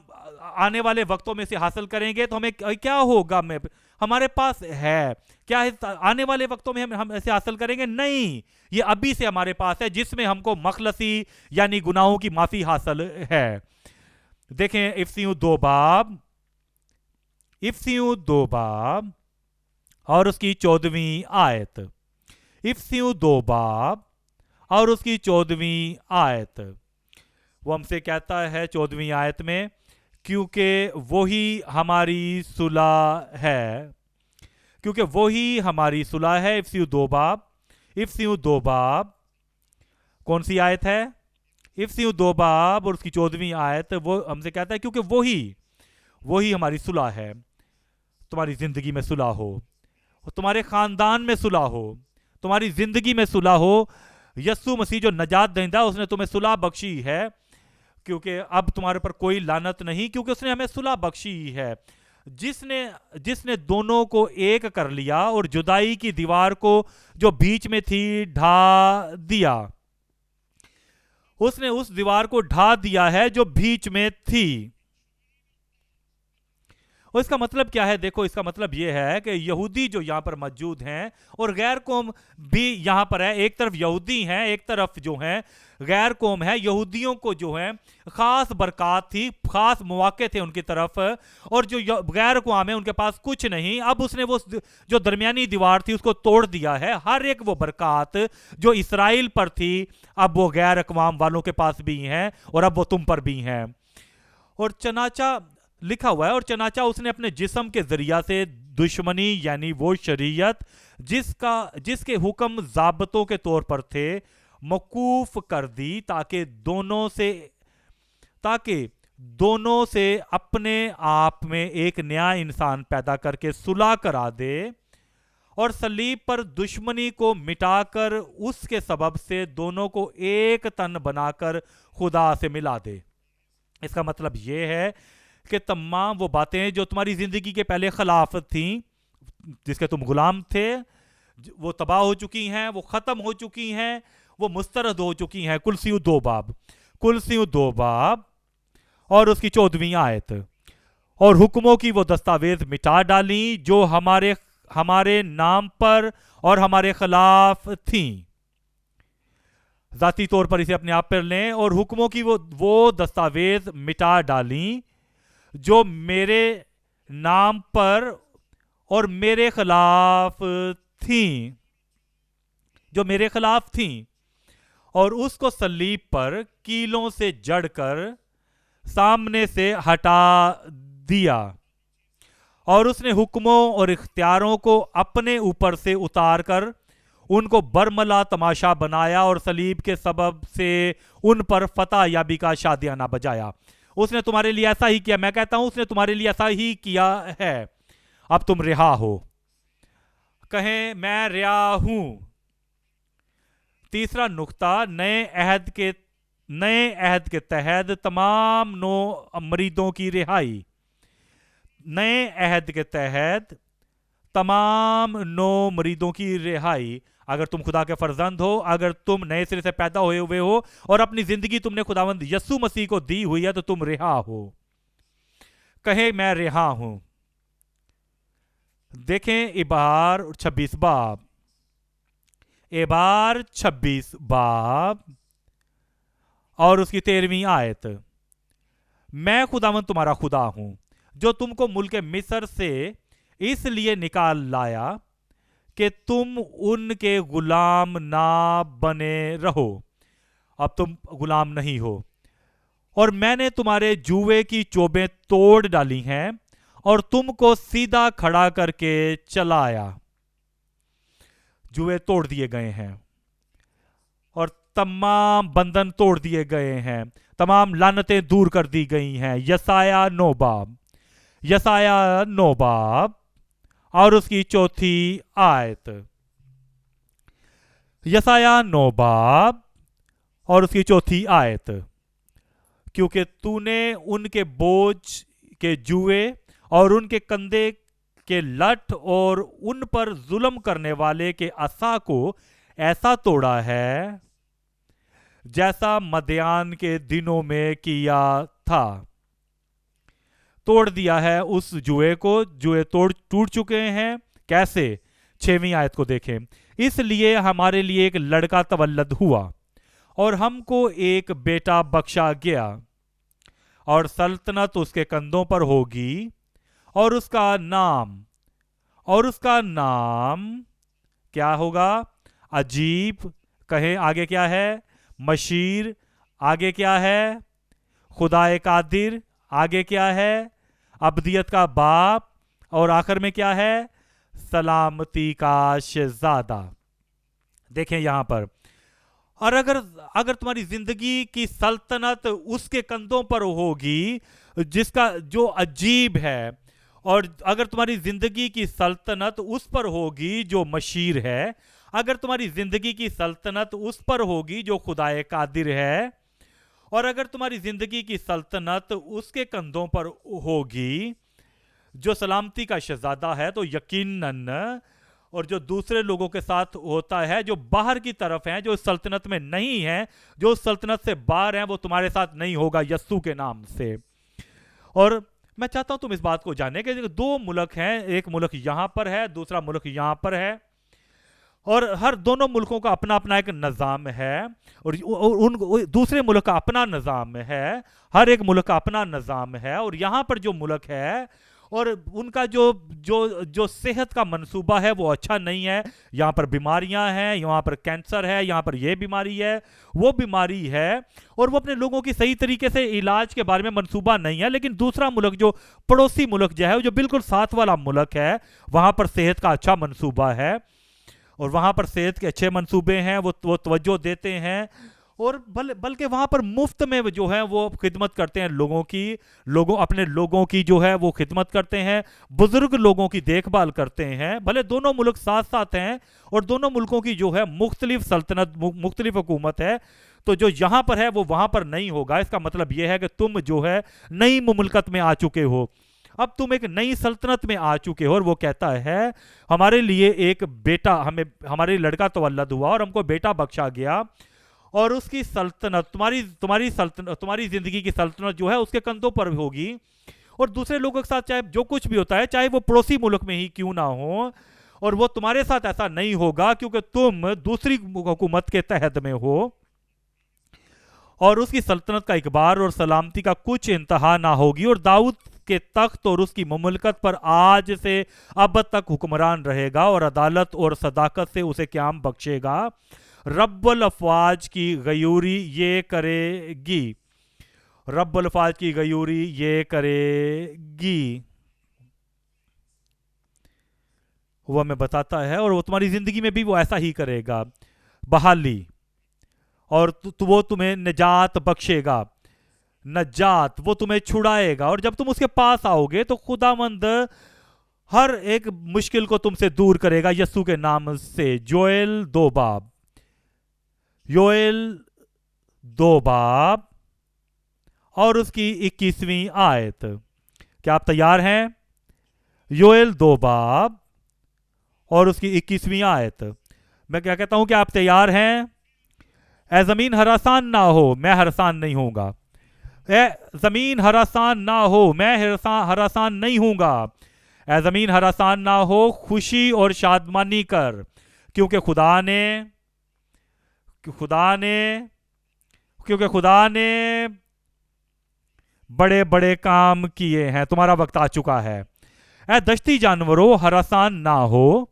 آنے والے وقتوں میں سے حاصل کریں گے تو ہمیں کیا ہوگا، ہمارے پاس ہے کیا آنے والے وقتوں میں ہم ایسے حاصل کریں گے؟ نہیں، یہ ابھی سے ہمارے پاس ہے، جس میں ہم کو مخلصی یعنی گناہوں کی معافی حاصل ہے۔ دیکھیں افسیوں 2 باب اور اس کی 14ویں آیت، افسیوں 2 باب اور اس کی 14ویں آیت، وہ ہم سے کہتا ہے 14ویں آیت میں، کیونکہ وہی ہماری صلح ہے، افسیوں 2 باب کون سی آیت ہے؟ افسیوں 2 باب اور اس کی 14ویں آیت، وہ ہم سے کہتا ہے کیونکہ وہی ہماری صلح ہے، تمہاری زندگی میں صلح ہو، تمہارے خاندان میں صلح ہو، تمہاری زندگی میں صلح ہو۔ یسوع مسیح جو نجات دہندہ اس نے تمہیں صلح بخشی ہے، کیونکہ اب تمہارے پر کوئی لعنت نہیں، کیونکہ اس نے ہمیں صلح بخشی ہے۔ جس نے دونوں کو ایک کر لیا اور جدائی کی دیوار کو جو بیچ میں تھی ڈھا دیا۔ اس نے اس دیوار کو ڈھا دیا ہے جو بیچ میں تھی۔ اور اس کا مطلب کیا ہے؟ دیکھو، اس کا مطلب یہ ہے کہ یہودی جو یہاں پر موجود ہیں اور غیر قوم بھی یہاں پر ہے، ایک طرف یہودی ہیں، ایک طرف جو ہیں غیر قوم ہے۔ یہودیوں کو جو ہے خاص برکات تھی، خاص مواقع تھے ان کی طرف، اور جو غیر قوم ہے ان کے پاس کچھ نہیں۔ اب اس نے وہ جو درمیانی دیوار تھی اس کو توڑ دیا ہے۔ ہر ایک وہ برکات جو اسرائیل پر تھی اب وہ غیر اقوام والوں کے پاس بھی ہیں، اور اب وہ تم پر بھی ہیں۔ اور چنانچہ لکھا ہوا ہے، اور چنانچہ اس نے اپنے جسم کے ذریعہ سے دشمنی یعنی وہ شریعت جس کے حکم ضابطوں کے طور پر تھے موقوف کر دی، تاکہ دونوں سے اپنے آپ میں ایک نیا انسان پیدا کر کے صلح کرا دے، اور صلیب پر دشمنی کو مٹا کر اس کے سبب سے دونوں کو ایک تن بنا کر خدا سے ملا دے۔ اس کا مطلب یہ ہے کہ تمام وہ باتیں جو تمہاری زندگی کے پہلے خلاف تھیں، جس کے تم غلام تھے، وہ تباہ ہو چکی ہیں، وہ ختم ہو چکی ہیں، وہ مسترد ہو چکی ہیں۔ کلسیوں 2 باب اور اس کی 14ویں آیت۔ اور حکموں کی وہ دستاویز مٹا ڈالیں جو ہمارے نام پر اور ہمارے خلاف تھیں۔ ذاتی طور پر اسے اپنے آپ پر لیں۔ اور حکموں کی وہ دستاویز مٹا ڈالیں جو میرے نام پر اور میرے خلاف تھیں، اور اس کو صلیب پر کیلوں سے جڑ کر سامنے سے ہٹا دیا، اور اس نے حکموں اور اختیاروں کو اپنے اوپر سے اتار کر ان کو برملا تماشا بنایا، اور صلیب کے سبب سے ان پر فتح یابی کا شادیانہ بجایا۔ اس نے تمہارے لیے ایسا ہی کیا، میں کہتا ہوں اس نے تمہارے لیے ایسا ہی کیا ہے۔ اب تم رہا ہو، کہیں میں رہا ہوں۔ تیسرا نقطہ، نئے عہد کے تحت تمام نو مریدوں کی رہائی۔ نئے عہد کے تحت تمام نو مریدوں کی رہائی۔ اگر تم خدا کے فرزند ہو، اگر تم نئے سرے سے پیدا ہوئے ہو اور اپنی زندگی تم نے خداوند یسوع مسیح کو دی ہوئی ہے، تو تم رہا ہو۔ کہے میں رہا ہوں۔ دیکھیں ابار 26 باب اور اس کی 13ویں آیت۔ میں خداوند تمہارا خدا ہوں جو تم کو ملک مصر سے اس لیے نکال لایا کہ تم ان کے غلام نہ بنے رہو۔ اب تم غلام نہیں ہو، اور میں نے تمہارے جوئے کی چوبیں توڑ ڈالی ہیں اور تم کو سیدھا کھڑا کر کے چلایا۔ جوئے توڑ دیے گئے ہیں اور تمام بندھن توڑ دیے گئے ہیں، تمام لعنتیں دور کر دی گئی ہیں۔ یسایہ 9 باب اور اس کی 4تھی آیت۔ یسایہ 9 باب اور اس کی 4تھی آیت۔ کیونکہ تو نے ان کے بوجھ کے جوئے اور ان کے کندھے کے لٹ اور ان پر ظلم کرنے والے کے عصا کو ایسا توڑا ہے جیسا مدیان کے دنوں میں کیا تھا۔ توڑ دیا ہے اس جوئے کو، جوئے ٹوٹ چکے ہیں۔ کیسے؟ 6ویں آیت کو دیکھیں۔ اس لیے ہمارے لیے ایک لڑکا تولد ہوا اور ہم کو ایک بیٹا بخشا گیا، اور سلطنت اس کے کندھوں پر ہوگی، اور اس کا نام کیا ہوگا؟ عجیب۔ کہیں آگے کیا ہے؟ مشیر۔ آگے کیا ہے؟ خدائے قادر۔ آگے کیا ہے؟ ابدیت کا باپ۔ اور آخر میں کیا ہے؟ سلامتی کا شہزادہ۔ دیکھیں یہاں پر، اور اگر تمہاری زندگی کی سلطنت اس کے کندھوں پر ہوگی جس کا جو عجیب ہے، اور اگر تمہاری زندگی کی سلطنت اس پر ہوگی جو مشیر ہے، اگر تمہاری زندگی کی سلطنت اس پر ہوگی جو خدائے قادر ہے، اور اگر تمہاری زندگی کی سلطنت اس کے کندھوں پر ہوگی جو سلامتی کا شہزادہ ہے، تو یقیناً اور جو دوسرے لوگوں کے ساتھ ہوتا ہے جو باہر کی طرف ہیں، جو اس سلطنت میں نہیں ہیں، جو اس سلطنت سے باہر ہیں، وہ تمہارے ساتھ نہیں ہوگا یسوع کے نام سے۔ اور میں چاہتا ہوں تم اس بات کو جانیں کہ دو ملک ہیں، ایک ملک یہاں پر ہے، دوسرا ملک یہاں پر ہے، اور ہر دونوں ملکوں کا اپنا اپنا ایک نظام ہے، اور ان دوسرے ملک کا اپنا نظام ہے، ہر ایک ملک کا اپنا نظام ہے۔ اور یہاں پر جو ملک ہے اور ان کا جو صحت کا منصوبہ ہے وہ اچھا نہیں ہے، یہاں پر بیماریاں ہیں، یہاں پر کینسر ہے، یہاں پر یہ بیماری ہے، وہ بیماری ہے، اور وہ اپنے لوگوں کی صحیح طریقے سے علاج کے بارے میں منصوبہ نہیں ہے۔ لیکن دوسرا ملک جو پڑوسی ملک جو ہے، جو بالکل ساتھ والا ملک ہے، وہاں پر صحت کا اچھا منصوبہ ہے، اور وہاں پر صحت کے اچھے منصوبے ہیں، وہ توجہ دیتے ہیں، اور بلکہ وہاں پر مفت میں جو ہے وہ خدمت کرتے ہیں اپنے لوگوں کی جو ہے وہ خدمت کرتے ہیں، بزرگ لوگوں کی دیکھ بھال کرتے ہیں۔ بھلے دونوں ملک ساتھ ساتھ ہیں اور دونوں ملکوں کی جو ہے مختلف سلطنت، مختلف حکومت ہے، تو جو یہاں پر ہے وہ وہاں پر نہیں ہوگا۔ اس کا مطلب یہ ہے کہ تم جو ہے نئی مملکت میں آ چکے ہو، اب تم ایک نئی سلطنت میں آ چکے ہو۔ اور وہ کہتا ہے ہمارے لیے ایک بیٹا، ہمارے لڑکا تولد ہوا اور ہم کو بیٹا بخشا گیا، اور اس کی سلطنت تمہاری زندگی کی سلطنت جو ہے اس کے کندھوں پر ہوگی، اور دوسرے لوگوں کے ساتھ چاہے جو کچھ بھی ہوتا ہے، چاہے وہ پڑوسی ملک میں ہی کیوں نہ ہو، اور وہ تمہارے ساتھ ایسا نہیں ہوگا کیونکہ تم دوسری حکومت کے تحت میں ہو، اور اس کی سلطنت کا اکبار اور سلامتی کا کچھ انتہا نہ ہوگی، اور داؤد کے تخت اور اس کی مملکت پر آج سے اب تک حکمران رہے گا، اور عدالت اور صداقت سے اسے قیام بخشے گا۔ رب الافواج کی غیوری یہ کرے گی، رب الافواج کی غیوری یہ کرے گی، وہ ہمیں بتاتا ہے، اور وہ تمہاری زندگی میں بھی وہ ایسا ہی کرے گا، بحالی، اور وہ تمہیں نجات بخشے گا، نجات، وہ تمہیں چھڑائے گا۔ اور جب تم اس کے پاس آؤ گے تو خداوند ہر ایک مشکل کو تم سے دور کرے گا یسوع کے نام سے۔ یوئیل 2 باب اور اس کی 21ویں آیت۔ کیا آپ تیار ہیں؟ یوئیل 2 باب اور اس کی 21ویں آیت۔ میں کیا کہتا ہوں کہ آپ تیار ہیں؟ اے زمین ہراسان نہ ہو، میں ہراسان نہیں ہوں گا۔ اے زمین ہراسان نہ ہو، میں ہراسان نہیں ہوں گا۔ اے زمین ہراسان نہ ہو، خوشی اور شادمانی کر، کیونکہ خدا نے بڑے بڑے کام کیے ہیں۔ تمہارا وقت آ چکا ہے۔ اے دشتی جانوروں ہراسان نہ ہو،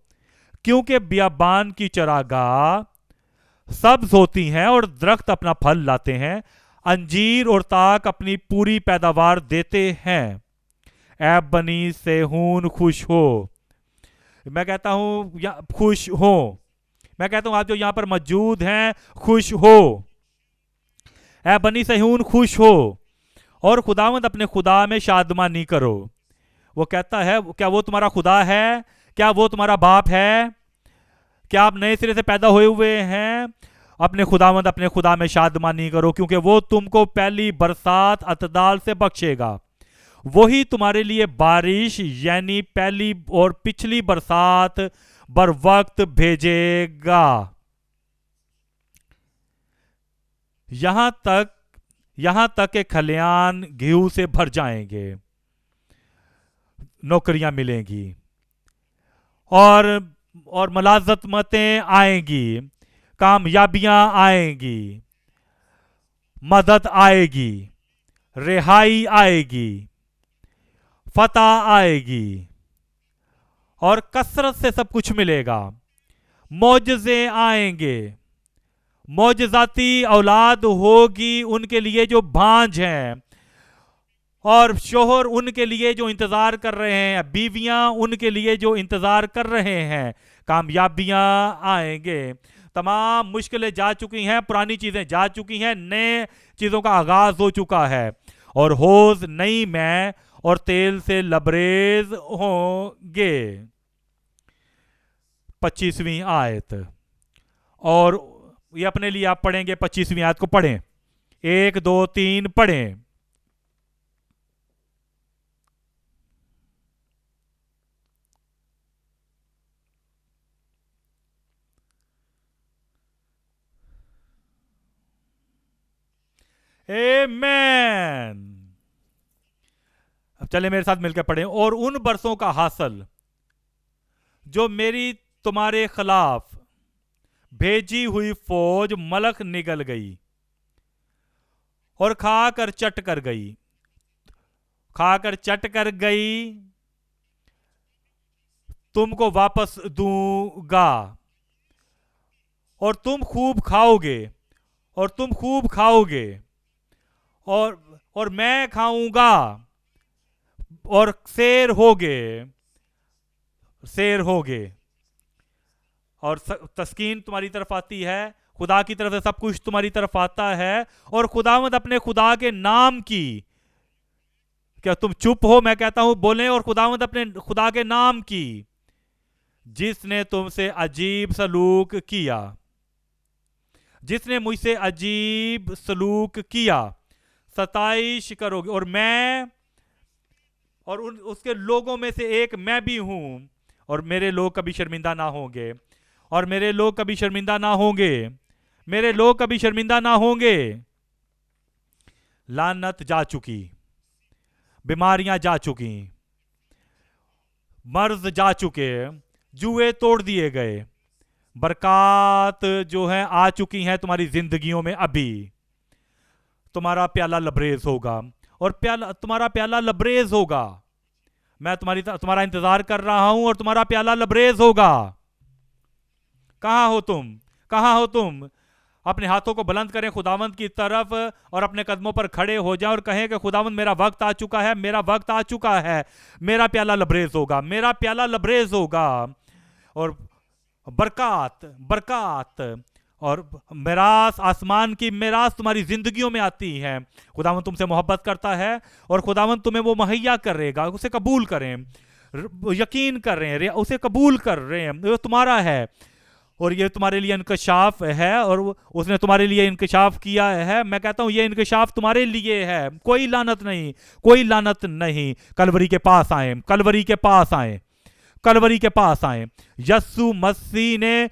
کیونکہ بیابان کی چراگاہ سبز ہوتی ہیں اور درخت اپنا پھل لاتے ہیں، انجیر اور تاک اپنی پوری پیداوار دیتے ہیں۔ اے بنی صہیون خوش ہو، میں کہتا ہوں خوش ہو، میں کہتا ہوں آپ جو یہاں پر موجود ہیں خوش ہو۔ اے بنی صہیون خوش ہو اور خداوند اپنے خدا میں شادمانی کرو۔ وہ کہتا ہے کیا وہ تمہارا خدا ہے؟ کیا وہ تمہارا باپ ہے؟ کیا آپ نئے سرے سے پیدا ہوئے ہیں؟ اپنے خدا میں شادمانی کرو، کیونکہ وہ تم کو پہلی برسات اعتدال سے بخشے گا۔ وہی تمہارے لیے بارش یعنی پہلی اور پچھلی برسات بر وقت بھیجے گا، یہاں تک کہ کھلیان گیہوں سے بھر جائیں گے، نوکریاں ملیں گی، اور ملازمتیں آئیں گی، کامیابیاں آئیں گی، مدد آئے گی، رہائی آئے گی، فتح آئے گی، اور کثرت سے سب کچھ ملے گا۔ معجزے آئیں گے، معجزاتی اولاد ہوگی ان کے لیے جو بھانج ہیں، اور شوہر ان کے لیے جو انتظار کر رہے ہیں، بیویاں ان کے لیے جو انتظار کر رہے ہیں، کامیابیاں آئیں گے۔ تمام مشکلیں جا چکی ہیں، پرانی چیزیں جا چکی ہیں، نئے چیزوں کا آغاز ہو چکا ہے، اور حوض نئی میں اور تیل سے لبریز ہوں گے. 25ویں آیت. اور یہ اپنے لیے آپ پڑھیں گے. 25ویں آیت کو پڑھیں. 1 2 3 پڑھیں. آمین. اب چلے میرے ساتھ مل کے پڑھیں. اور ان برسوں کا حاصل جو میری تمہارے خلاف بھیجی ہوئی فوج ملک نگل گئی اور کھا کر چٹ کر گئی. کھا کر چٹ کر گئی تم کو واپس دوں گا اور تم خوب کھاؤ گے اور تم خوب کھاؤ گے اور میں کھاؤں گا اور سیر ہوگے. سیر ہوگے. اور تسکین تمہاری طرف آتی ہے. خدا کی طرف سے سب کچھ تمہاری طرف آتا ہے. اور خداوند اپنے خدا کے نام کی. کیا تم چپ ہو؟ میں کہتا ہوں بولیں. اور خداوند اپنے خدا کے نام کی جس نے تم سے عجیب سلوک کیا. جس نے مجھ سے عجیب سلوک کیا ستائش کرو گے. اور میں اور اس کے لوگوں میں سے ایک میں بھی ہوں. اور میرے لوگ کبھی شرمندہ نہ ہوں گے. اور میرے لوگ کبھی شرمندہ نہ ہوں گے. میرے لوگ کبھی شرمندہ نہ ہوں گے. لعنت جا چکی. بیماریاں جا چکی. مرض جا چکے. جوئے توڑ دیے گئے. برکات جو ہیں آ چکی ہیں تمہاری زندگیوں میں. ابھی تمہارا پیالہ لبریز ہوگا. اور تمہارا پیالہ لبریز ہوگا. میں تمہارا انتظار کر رہا ہوں اور تمہارا پیالہ لبریز ہوگا. کہاں ہو تم؟ کہاں ہو تم؟ اپنے ہاتھوں کو بلند کریں خداوند کی طرف اور اپنے قدموں پر کھڑے ہو جائیں اور کہیں کہ خداوند میرا وقت آ چکا ہے. میرا وقت آ چکا ہے. میرا پیالہ لبریز ہوگا. میرا پیالہ لبریز ہوگا. اور برکات برکات اور میراث آسمان کی میراث تمہاری زندگیوں میں آتی ہے. خداوند تم سے محبت کرتا ہے اور خداوند تمہیں وہ مہیا کرے گا. اسے قبول کریں. یقین کر رہے ہیں. اسے قبول کر رہے ہیں. وہ تمہارا ہے اور یہ تمہارے لیے انکشاف ہے. اور اس نے تمہارے لیے انکشاف کیا ہے. میں کہتا ہوں یہ انکشاف تمہارے لیے ہے. کوئی لعنت نہیں. کوئی لعنت نہیں. کلوری کے پاس آئیں. کلوری کے پاس آئیں. کلوری کے پاس آئیں. یسوع مسیح نے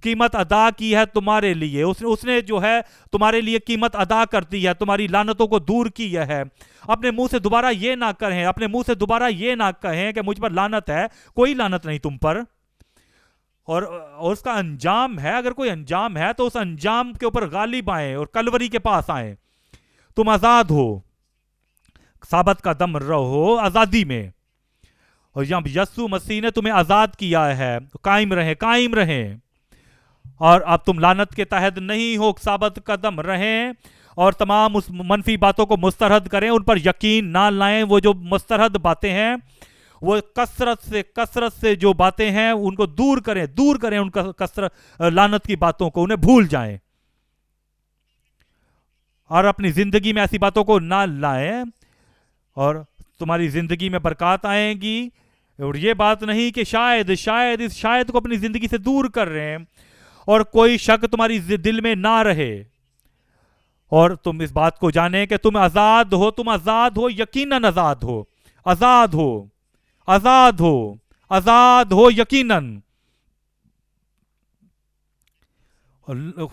قیمت ادا کی ہے تمہارے لیے. اس نے جو ہے تمہارے لیے قیمت ادا کر دی ہے. تمہاری لعنتوں کو دور کی ہے. اپنے منہ سے دوبارہ یہ نہ کہیں. اپنے منہ سے دوبارہ یہ نہ کہیں کہ مجھ پر لعنت ہے. کوئی لعنت نہیں تم پر. اور اس کا انجام ہے. اگر کوئی انجام ہے تو اس انجام کے اوپر غالب آئیں اور کلوری کے پاس آئیں. تم آزاد ہو. ثابت کا دم رہو آزادی میں. اور جب یسوع مسیح نے تمہیں آزاد کیا ہے قائم رہیں. قائم رہیں. اور اب تم لعنت کے تحت نہیں ہو. ثابت قدم رہیں اور تمام اس منفی باتوں کو مسترد کریں. ان پر یقین نہ لائیں. وہ جو مسترد باتیں ہیں وہ کثرت سے جو باتیں ہیں ان کو دور کریں. دور کریں ان کا لعنت کی باتوں کو. انہیں بھول جائیں اور اپنی زندگی میں ایسی باتوں کو نہ لائیں. اور تمہاری زندگی میں برکات آئیں گی. اور یہ بات نہیں کہ شاید کو اپنی زندگی سے دور کر رہے ہیں اور کوئی شک تمہاری دل میں نہ رہے. اور تم اس بات کو جانیں کہ تم آزاد ہو. تم آزاد ہو. یقیناً آزاد ہو. آزاد ہو. آزاد ہو. آزاد ہو یقیناً.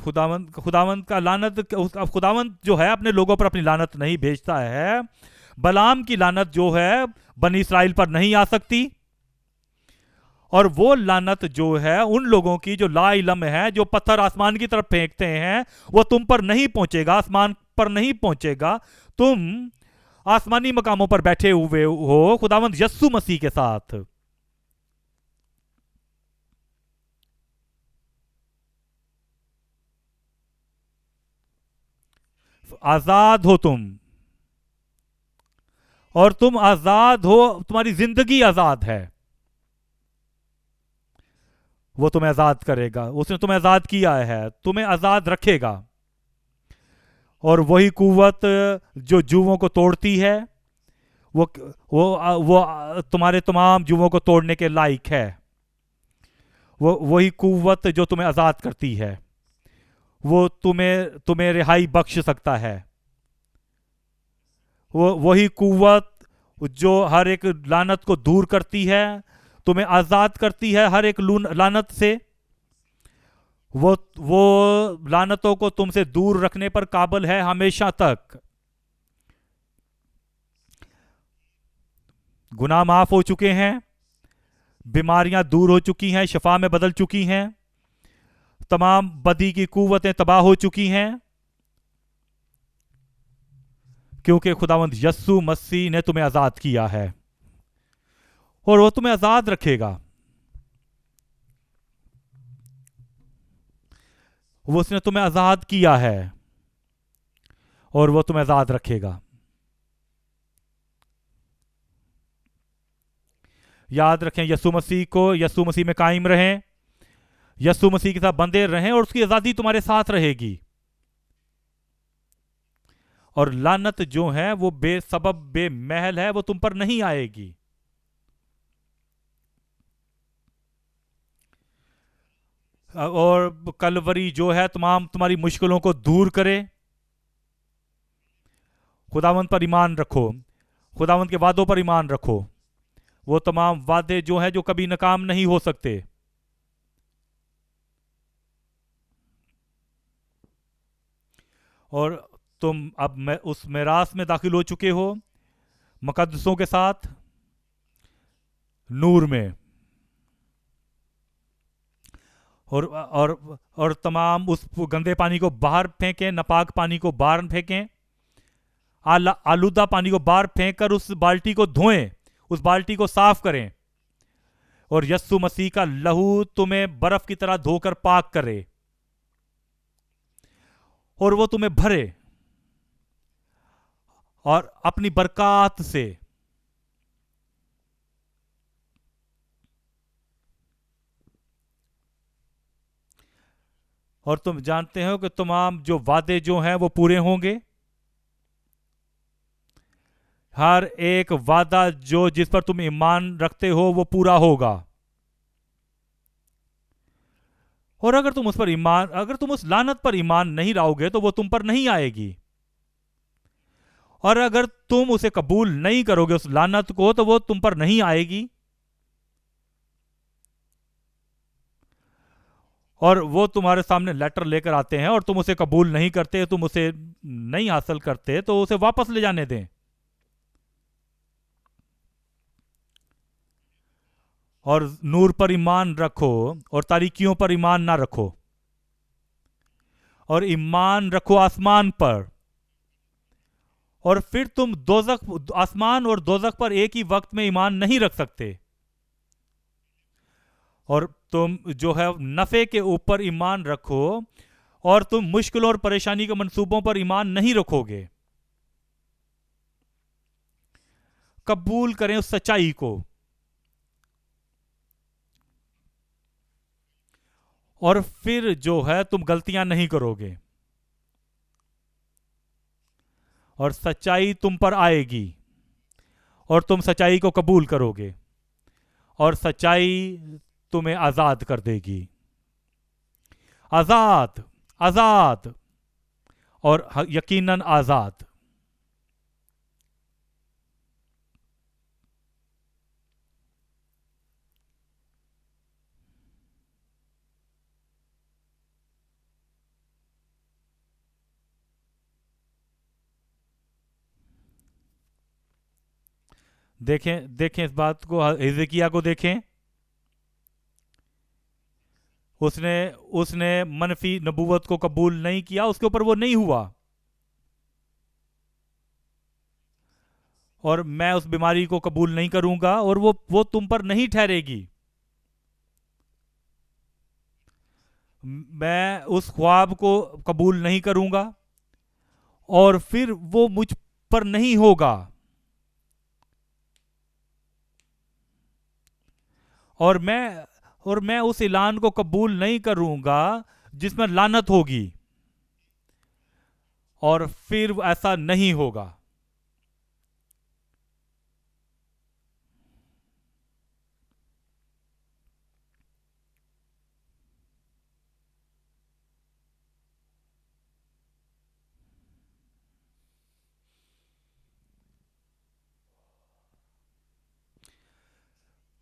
خداوند کا لعنت. خداوند جو ہے اپنے لوگوں پر اپنی لعنت نہیں بھیجتا ہے. بلعام کی لعنت جو ہے بنی اسرائیل پر نہیں آ سکتی. اور وہ لعنت جو ہے ان لوگوں کی جو لا علم ہے, جو پتھر آسمان کی طرف پھینکتے ہیں, وہ تم پر نہیں پہنچے گا. آسمان پر نہیں پہنچے گا. تم آسمانی مقاموں پر بیٹھے ہوئے ہو خداوند یسوع مسیح کے ساتھ. آزاد ہو تم. اور تم آزاد ہو. تمہاری زندگی آزاد ہے. وہ تمہیں آزاد کرے گا. اس نے تمہیں آزاد کیا ہے. تمہیں آزاد رکھے گا. اور وہی قوت جو جوؤں کو توڑتی ہے وہ وہ تمہارے تمام جوؤں کو توڑنے کے لائق ہے. وہی قوت جو تمہیں آزاد کرتی ہے، وہ تمہیں رہائی بخش سکتا ہے. وہی قوت جو ہر ایک لعنت کو دور کرتی ہے، تمہیں آزاد کرتی ہے ہر ایک لعنت سے. وہ لعنتوں کو تم سے دور رکھنے پر قابل ہے ہمیشہ تک. گناہ معاف ہو چکے ہیں، بیماریاں دور ہو چکی ہیں، شفا میں بدل چکی ہیں، تمام بدی کی قوتیں تباہ ہو چکی ہیں، کیونکہ خداوند یسوع مسیح نے تمہیں آزاد کیا ہے، اور وہ تمہیں آزاد رکھے گا. اس نے تمہیں آزاد کیا ہے اور وہ تمہیں آزاد رکھے گا. یاد رکھیں یسوع مسیح کو، یسوع مسیح میں قائم رہیں، یسوع مسیح کے ساتھ بندھے رہیں، اور اس کی آزادی تمہارے ساتھ رہے گی. اور لعنت جو ہے وہ بے سبب بے محل ہے، وہ تم پر نہیں آئے گی. اور کلوری جو ہے تمام تمہاری مشکلوں کو دور کرے. خداوند پر ایمان رکھو، خداوند کے وعدوں پر ایمان رکھو. وہ تمام وعدے جو ہیں جو کبھی ناکام نہیں ہو سکتے. اور تم اب اس میراث میں داخل ہو چکے ہو، مقدسوں کے ساتھ نور میں. اور تمام اس گندے پانی کو باہر پھینکیں، ناپاک پانی کو باہر پھینکیں، آلودہ پانی کو باہر پھینک کر اس بالٹی کو دھوئیں، اس بالٹی کو صاف کریں، اور یسوع مسیح کا لہو تمہیں برف کی طرح دھو کر پاک کرے، اور وہ تمہیں بھرے اور اپنی برکات سے. اور تم جانتے ہو کہ تمام جو وعدے جو ہیں وہ پورے ہوں گے. ہر ایک وعدہ جس پر تم ایمان رکھتے ہو وہ پورا ہوگا. اور اگر تم اس لعنت پر ایمان نہیں لاؤ گے تو وہ تم پر نہیں آئے گی. اور اگر تم اسے قبول نہیں کرو گے اس لعنت کو تو وہ تم پر نہیں آئے گی. اور وہ تمہارے سامنے لیٹر لے کر آتے ہیں اور تم اسے قبول نہیں کرتے، تم اسے نہیں حاصل کرتے، تو اسے واپس لے جانے دیں. اور نور پر ایمان رکھو اور تاریکیوں پر ایمان نہ رکھو. اور ایمان رکھو آسمان پر. اور پھر تم آسمان اور دوزخ پر ایک ہی وقت میں ایمان نہیں رکھ سکتے. اور تم جو ہے نفع کے اوپر ایمان رکھو، اور تم مشکل اور پریشانی کے منصوبوں پر ایمان نہیں رکھو گے. قبول کریں اس سچائی کو، اور پھر جو ہے تم غلطیاں نہیں کرو گے، اور سچائی تم پر آئے گی، اور تم سچائی کو قبول کرو گے، اور سچائی تمہیں آزاد کر دے گی. آزاد اور یقیناً آزاد. دیکھیں اس بات کو، حزقیہ کو دیکھیں. اس نے منفی نبوت کو قبول نہیں کیا، اس کے اوپر وہ نہیں ہوا. اور میں اس بیماری کو قبول نہیں کروں گا، اور وہ تم پر نہیں ٹھہرے گی. میں اس خواب کو قبول نہیں کروں گا، اور پھر وہ مجھ پر نہیں ہوگا. اور میں اس اعلان کو قبول نہیں کروں گا جس میں لعنت ہوگی، اور پھر ایسا نہیں ہوگا.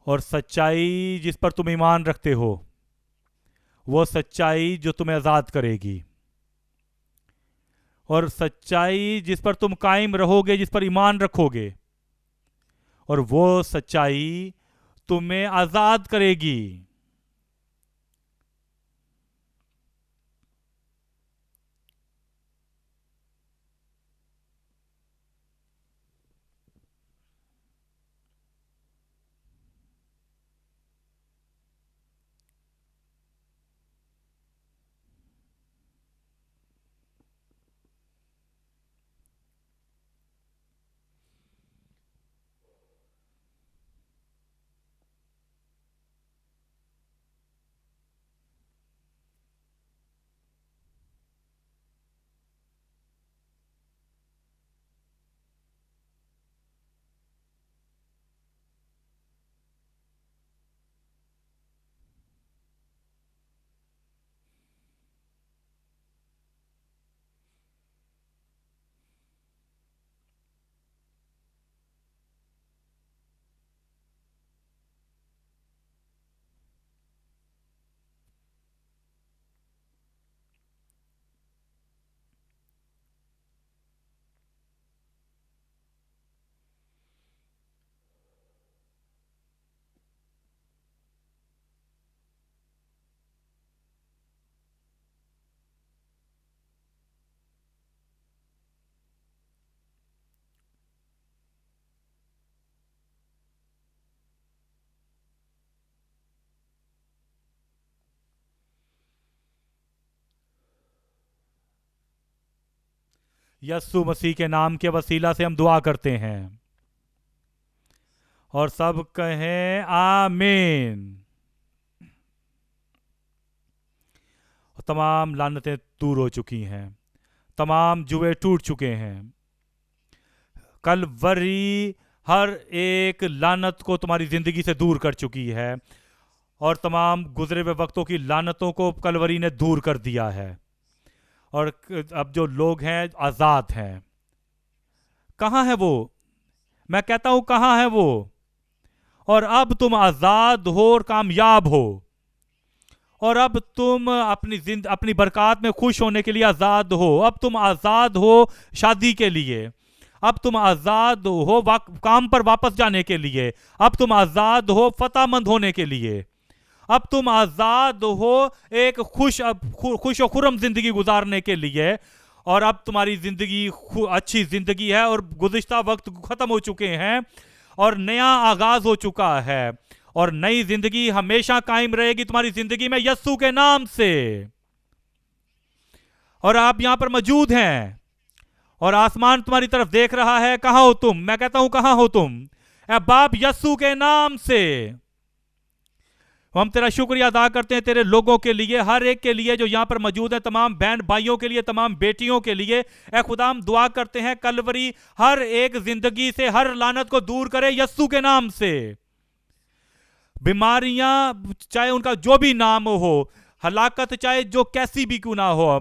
اور سچائی جس پر تم ایمان رکھتے ہو وہ سچائی جو تمہیں آزاد کرے گی، اور سچائی جس پر تم قائم رہو گے، جس پر ایمان رکھو گے، اور وہ سچائی تمہیں آزاد کرے گی۔ یسوع مسیح کے نام کے وسیلہ سے ہم دعا کرتے ہیں، اور سب کہیں آمین۔ تمام لعنتیں دور ہو چکی ہیں، تمام جوئے ٹوٹ چکے ہیں۔ کلوری ہر ایک لعنت کو تمہاری زندگی سے دور کر چکی ہے، اور تمام گزرے ہوئے وقتوں کی لعنتوں کو کلوری نے دور کر دیا ہے، اور اب جو لوگ ہیں آزاد ہیں۔ کہاں ہے وہ؟ میں کہتا ہوں کہاں ہے وہ؟ اور اب تم آزاد ہو اور کامیاب ہو، اور اب تم اپنی برکات میں خوش ہونے کے لیے آزاد ہو۔ اب تم آزاد ہو شادی کے لیے، اب تم آزاد ہو کام پر واپس جانے کے لیے، اب تم آزاد ہو فتح مند ہونے کے لیے، اب تم آزاد ہو ایک خوش و خرم زندگی گزارنے کے لیے، اور اب تمہاری زندگی اچھی زندگی ہے، اور گزشتہ وقت ختم ہو چکے ہیں، اور نیا آغاز ہو چکا ہے، اور نئی زندگی ہمیشہ قائم رہے گی تمہاری زندگی میں یسوع کے نام سے۔ اور آپ یہاں پر موجود ہیں، اور آسمان تمہاری طرف دیکھ رہا ہے۔ کہاں ہو تم؟ میں کہتا ہوں کہاں ہو تم؟ اے باپ یسوع کے نام سے ہم تیرا شکریہ ادا کرتے ہیں تیرے لوگوں کے لیے، ہر ایک کے لیے جو یہاں پر موجود ہیں، تمام بہن بھائیوں کے لیے، تمام بیٹیوں کے لیے۔ اے خدا ہم دعا کرتے ہیں کلوری ہر ایک زندگی سے ہر لعنت کو دور کرے یسوع کے نام سے۔ بیماریاں چاہے ان کا جو بھی نام ہو، ہلاکت چاہے جو کیسی بھی کیوں نہ ہو،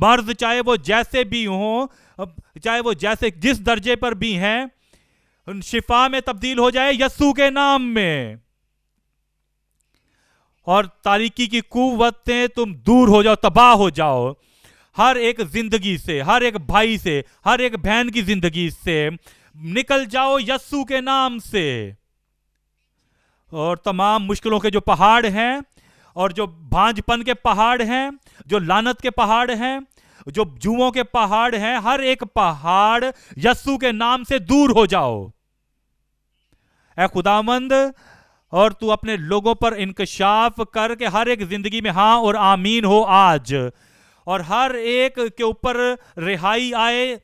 مرض چاہے وہ جیسے بھی ہوں، چاہے وہ جس درجے پر بھی ہیں، شفا میں تبدیل ہو جائے یسوع کے نام میں۔ اور تاریکی کی قوتیں تم دور ہو جاؤ، تباہ ہو جاؤ ہر ایک زندگی سے، ہر ایک بھائی سے، ہر ایک بہن کی زندگی سے نکل جاؤ یسوع کے نام سے۔ اور تمام مشکلوں کے جو پہاڑ ہیں، اور جو بھانج پن کے پہاڑ ہیں، جو لعنت کے پہاڑ ہیں، جو جوؤں کے پہاڑ ہیں، ہر ایک پہاڑ یسوع کے نام سے دور ہو جاؤ۔ اے خداوند، اور تو اپنے لوگوں پر انکشاف کر کے ہر ایک زندگی میں ہاں اور آمین ہو آج، اور ہر ایک کے اوپر رہائی آئے۔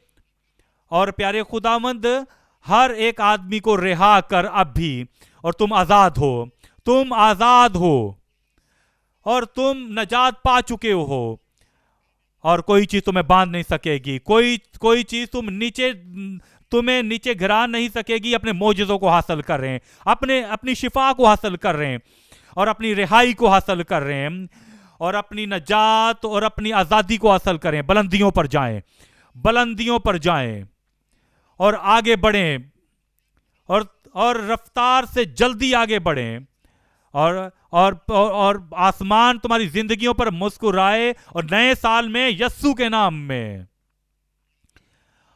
اور پیارے خداوند، ہر ایک آدمی کو رہا کر اب بھی، اور تم آزاد ہو، تم آزاد ہو، اور تم نجات پا چکے ہو، اور کوئی چیز تمہیں باندھ نہیں سکے گی، کوئی چیز تمہیں نیچے گرا نہیں سکے گی۔ اپنے معجزوں کو حاصل کر رہے ہیں، اپنی شفا کو حاصل کر رہے ہیں، اور اپنی رہائی کو حاصل کر رہے ہیں، اور اپنی نجات اور اپنی آزادی کو حاصل کریں۔ بلندیوں پر جائیں، بلندیوں پر جائیں، اور آگے بڑھیں، اور رفتار سے جلدی آگے بڑھیں اور آسمان تمہاری زندگیوں پر مسکرائے اور نئے سال میں یسوع کے نام میں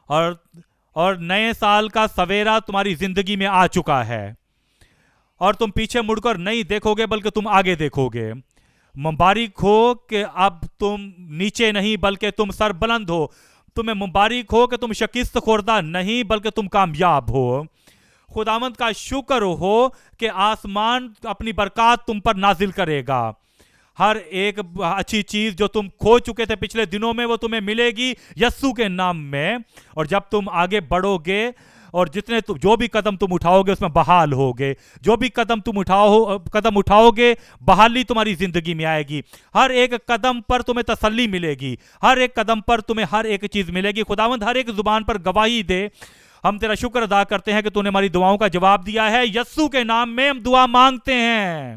اور نئے سال کا سویرا تمہاری زندگی میں آ چکا ہے اور تم پیچھے مڑ کر نہیں دیکھو گے بلکہ تم آگے دیکھو گے. مبارک ہو کہ اب تم نیچے نہیں بلکہ تم سر بلند ہو. تمہیں مبارک ہو کہ تم شکست خوردہ نہیں بلکہ تم کامیاب ہو. خداوند کا شکر ہو کہ آسمان اپنی برکات تم پر نازل کرے گا. ہر ایک اچھی چیز جو تم کھو چکے تھے پچھلے دنوں میں وہ تمہیں ملے گی یسوع کے نام میں. اور جب تم آگے بڑھو گے اور جو بھی قدم تم اٹھاؤ گے اس میں بحال ہوگے. جو بھی قدم تم اٹھاؤ گے بحالی تمہاری زندگی میں آئے گی. ہر ایک قدم پر تمہیں تسلی ملے گی. ہر ایک قدم پر تمہیں ہر ایک چیز ملے گی. خداوند ہر ایک زبان پر گواہی دے. ہم تیرا شکر ادا کرتے ہیں کہ تو نے ہماری دعاؤں کا جواب دیا ہے. یسوع کے نام میں ہم دعا مانگتے ہیں.